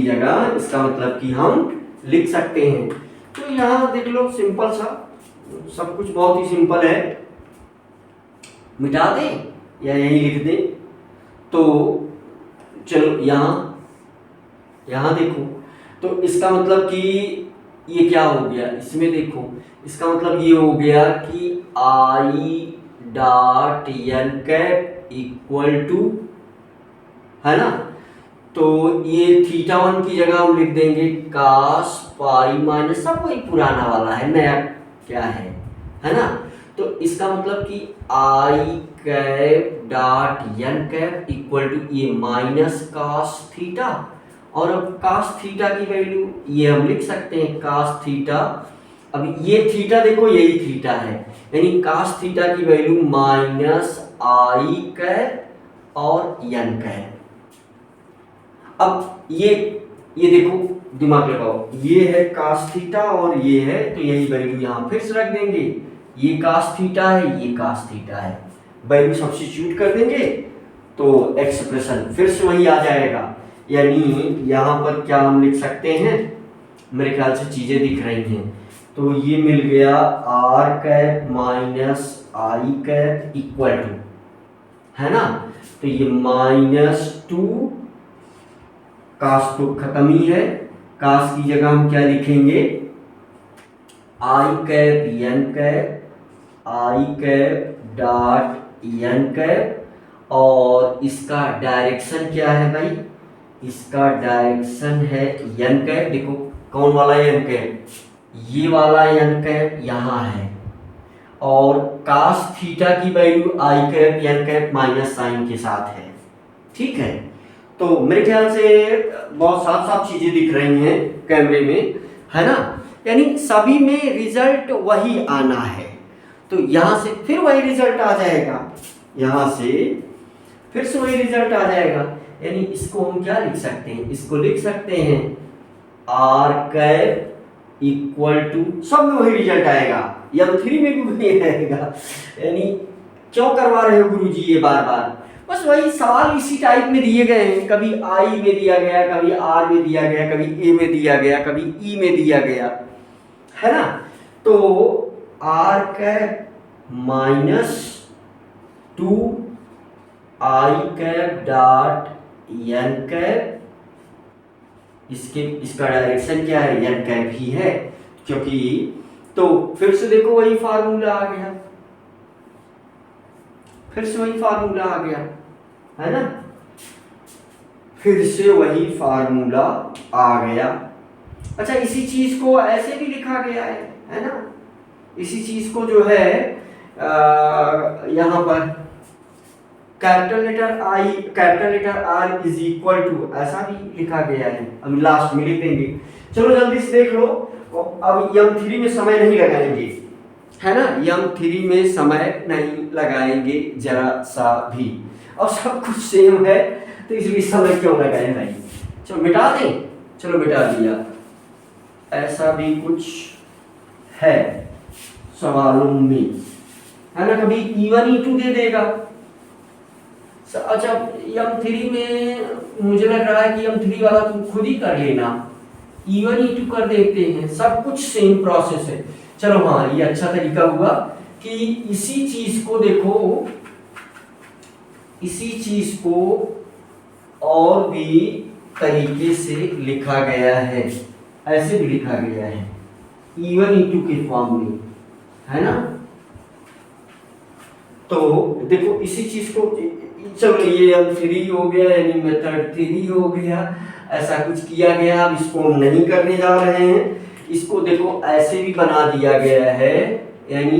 जगह इसका मतलब कि हम लिख सकते हैं। तो यहाँ देख लो सिंपल सा, सब कुछ बहुत ही सिंपल है, मिटा दें या यही लिख दें। तो चलो यहाँ देखो, तो इसका मतलब कि ये क्या हो गया, इसमें देखो इसका मतलब ये हो गया कि i dot N cap equal to, है ना। तो ये थीटा 1 की जगह हम लिख देंगे कास पाई माइनस, सब वही पुराना वाला है, नया क्या है ना। तो इसका मतलब कि I cap dot N cap equal to ये माइनस कास थीटा, और अब कास थीटा की वैल्यू ये हम लिख सकते हैं कास थीटा। अब ये थीटा देखो यही थीटा है, यानी कास थीटा की वैल्यू माइनस आई कैप और एन कैप। अब ये देखो दिमाग लगाओ, ये है कास थीटा और ये है, तो यही वैल्यू यहाँ फिर से रख देंगे, ये कास थीटा है, ये कास थीटा है, वैल्यू सब्स्टिट्यूट कर देंगे तो एक्सप्रेशन फिर से वही आ जाएगा। यानी यहाँ पर क्या हम लिख सकते हैं, मेरे ख्याल से चीजें दिख रही हैं। तो ये मिल गया are cap minus I cap equal to, है ना। तो ये -2 कास तो खत्म ही है, कास की जगह हम क्या लिखेंगे आई कैप एन कैप, आई कैप डॉट एन कैप, और इसका डायरेक्शन क्या है भाई, इसका डायरेक्शन है एन कैप। देखो कौन वाला एन कैप, ये वाला एन कैप यहाँ है, और कास थीटा की value I cap N cap minus sine के साथ है, ठीक है। तो मेरे ख्याल से बहुत साफ साफ चीजें दिख रही हैं कैमरे में, है ना। यानी सभी में रिजल्ट वही आना है। तो यहाँ से फिर वही रिजल्ट आ जाएगा, यहाँ से फिर से वही रिजल्ट आ जाएगा। यानी इसको हम क्या लिख सकते हैं, इसको लिख सकते हैं आर कैप इक्वल टू, सब में वही रिजल्ट आएगा, M3 में भी वही आएगा। यानी क्यों करवा रहे हो गुरुजी ये बार बार, बस वही सवाल इसी टाइप में दिए गए हैं, कभी आई में दिया गया, कभी आर में दिया गया, कभी ए में दिया गया, कभी ई में दिया गया, है ना। तो r cap -2 i cap dot N cap, इसका डायरेक्शन क्या है, एन कैप ही है, क्योंकि तो फिर से देखो वही फार्मूला आ गया, फिर से वही फार्मूला आ गया, है ना, फिर से वही फार्मूला आ गया। अच्छा, इसी चीज को ऐसे भी लिखा गया है ना, इसी चीज को जो है यहाँ पर capital letter i, capital letter r is equal to, ऐसा भी लिखा गया है, अभी लास्ट में लिख देंगे। चलो जल्दी से देख लो, अब M3 में समय नहीं लगाएंगे, है ना, M3 में समय नहीं लगाएंगे जरा सा भी, और सब कुछ सेम है तो इसलिए समय क्यों लगाए भाई। चलो मिटा दें, चलो मिटा दिया, ऐसा भी कुछ है सवालों में, है ना, कभी E1 E2 दे देगा। अच्छा, M3 में मुझे लग रहा है कि M3 वाला तुम खुद ही कर लेना, E1 E2 कर देते हैं, सब कुछ सेम प्रोसेस है। चलो हाँ, ये अच्छा तरीका हुआ कि इसी चीज को देखो, इसी चीज को और भी तरीके से लिखा गया है, ऐसे भी लिखा गया है E1 E2 के फॉर्म में, है ना। तो देखो इसी चीज को, चलो ये M3 हो गया, यानी मेथड 3 हो गया, ऐसा कुछ किया गया। अब इसको हम नहीं करने जा रहे हैं, इसको देखो ऐसे भी बना दिया गया है, यानी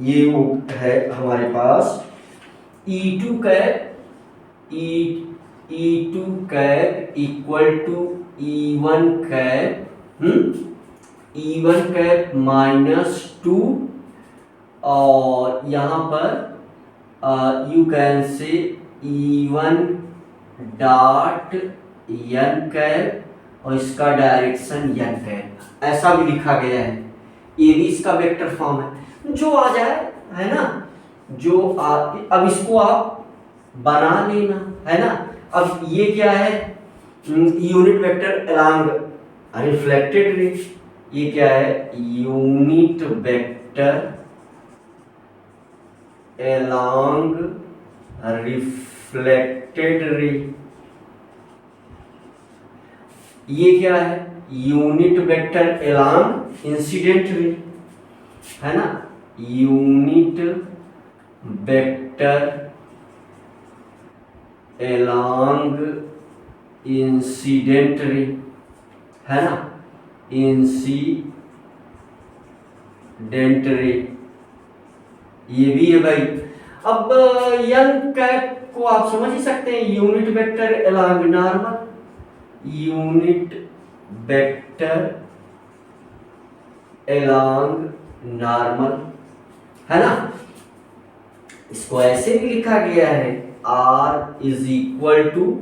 ये वो है हमारे पास E2 cap, E2 cap equal to E1 cap, E1 cap -2, और यहाँ पर यू कैन से E1 डॉट एन कैप, और इसका डायरेक्शन एन कैप, ऐसा भी लिखा गया है। ये भी इसका वेक्टर फॉर्म है, जो आ जाए, है ना, जो अब इसको आप बना लेना, है ना। अब ये क्या है, unit vector along reflected ray, ये क्या है, unit vector along reflected ray, ये क्या है, unit vector along incident ray, है ना, unit vector along incident ray, है ना, इंसिडेंट रे, ये भी है भाई। अब एन कैप को आप समझ ही सकते हैं, unit vector along normal, unit vector along normal, है ना। इसको ऐसे भी लिखा गया है, R is equal to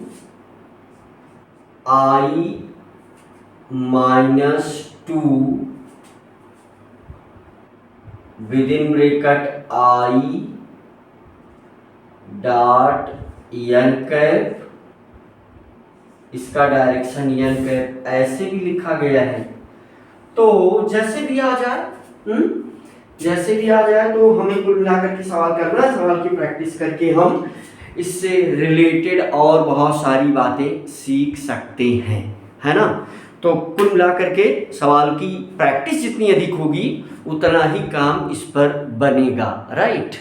I -2 with in bracket I dot N cap, इसका डायरेक्शन एन कैप, ऐसे भी लिखा गया है। तो जैसे भी आ जाए, जैसे भी आ जाए, तो हमें कुल मिलाकर के सवाल करना है, सवाल की प्रैक्टिस करके हम इससे रिलेटेड और बहुत सारी बातें सीख सकते हैं, है ना। तो कुल मिलाकर के सवाल की प्रैक्टिस जितनी अधिक होगी उतना ही काम इस पर बनेगा, राइट।